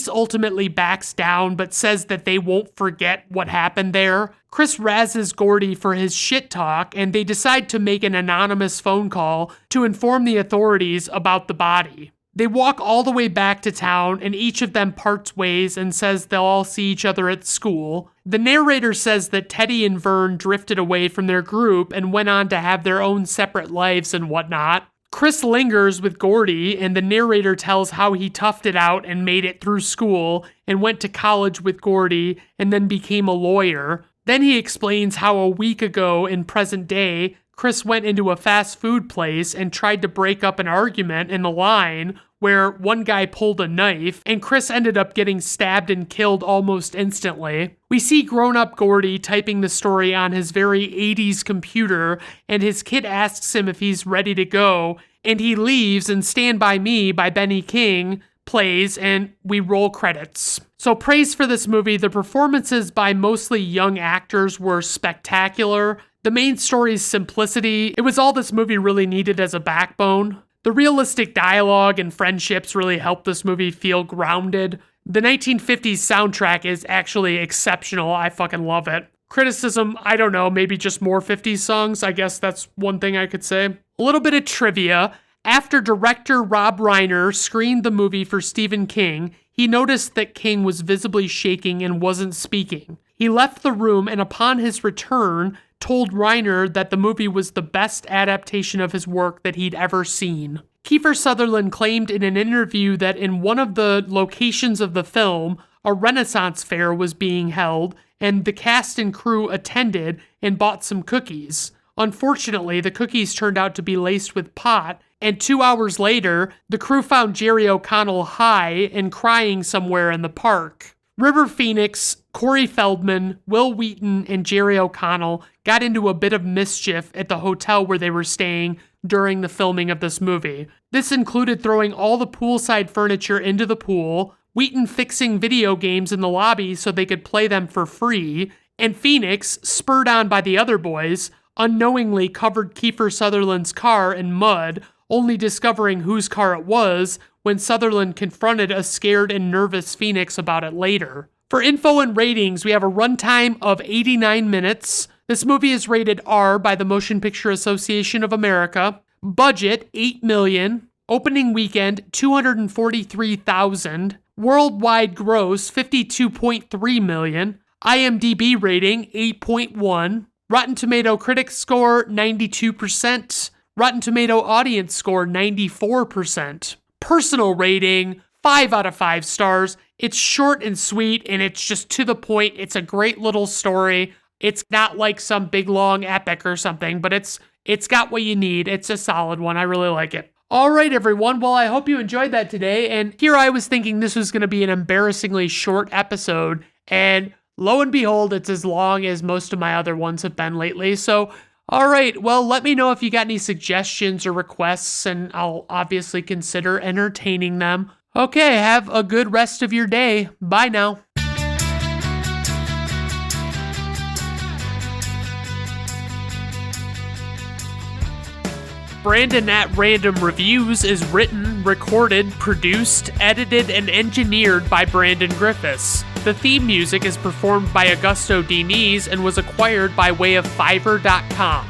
ultimately backs down but says that they won't forget what happened there. Chris razzes Gordy for his shit talk, and they decide to make an anonymous phone call to inform the authorities about the body. They walk all the way back to town, and each of them parts ways and says they'll all see each other at school. The narrator says that Teddy and Vern drifted away from their group and went on to have their own separate lives and whatnot. Chris lingers with Gordy, and the narrator tells how he toughed it out and made it through school and went to college with Gordy and then became a lawyer. Then he explains how a week ago in present day, Chris went into a fast food place and tried to break up an argument in the line where one guy pulled a knife, and Chris ended up getting stabbed and killed almost instantly. We see grown-up Gordy typing the story on his very 80s computer, and his kid asks him if he's ready to go, and he leaves, and Stand By Me by Benny King plays, and we roll credits. So praise for this movie. The performances by mostly young actors were spectacular. The main story's simplicity, it was all this movie really needed as a backbone. The realistic dialogue and friendships really helped this movie feel grounded. The 1950s soundtrack is actually exceptional. I fucking love it. Criticism, I don't know, maybe just more 50s songs. I guess that's one thing I could say. A little bit of trivia. After director Rob Reiner screened the movie for Stephen King, he noticed that King was visibly shaking and wasn't speaking. He left the room, and upon his return, told Reiner that the movie was the best adaptation of his work that he'd ever seen. Kiefer Sutherland claimed in an interview that in one of the locations of the film, a Renaissance fair was being held, and the cast and crew attended and bought some cookies. Unfortunately, the cookies turned out to be laced with pot, and 2 hours later, the crew found Jerry O'Connell high and crying somewhere in the park. River Phoenix, Corey Feldman, Will Wheaton, and Jerry O'Connell got into a bit of mischief at the hotel where they were staying during the filming of this movie. This included throwing all the poolside furniture into the pool, Wheaton fixing video games in the lobby so they could play them for free, and Phoenix, spurred on by the other boys, unknowingly covered Kiefer Sutherland's car in mud, only discovering whose car it was when Sutherland confronted a scared and nervous Phoenix about it later. For info and ratings, we have a runtime of 89 minutes. This movie is rated R by the Motion Picture Association of America. Budget, $8 million. Opening weekend, $243,000. Worldwide gross, $52.3 million. IMDb rating, 8.1. Rotten Tomato critics score, 92%. Rotten Tomato audience score, 94%. Personal rating, 5 out of 5 stars. It's short and sweet, and it's just to the point. It's a great little story. It's not like some big, long epic or something, but it's got what you need. It's a solid one. I really like it. All right, everyone. Well, I hope you enjoyed that today. And here I was thinking this was going to be an embarrassingly short episode, and lo and behold, it's as long as most of my other ones have been lately. So All right, well, let me know if you got any suggestions or requests, and I'll obviously consider entertaining them. Okay, have a good rest of your day. Bye now. Brandon at Random Reviews is written, recorded, produced, edited, and engineered by Brandon Griffiths. The theme music is performed by Augusto Diniz and was acquired by way of Fiverr.com.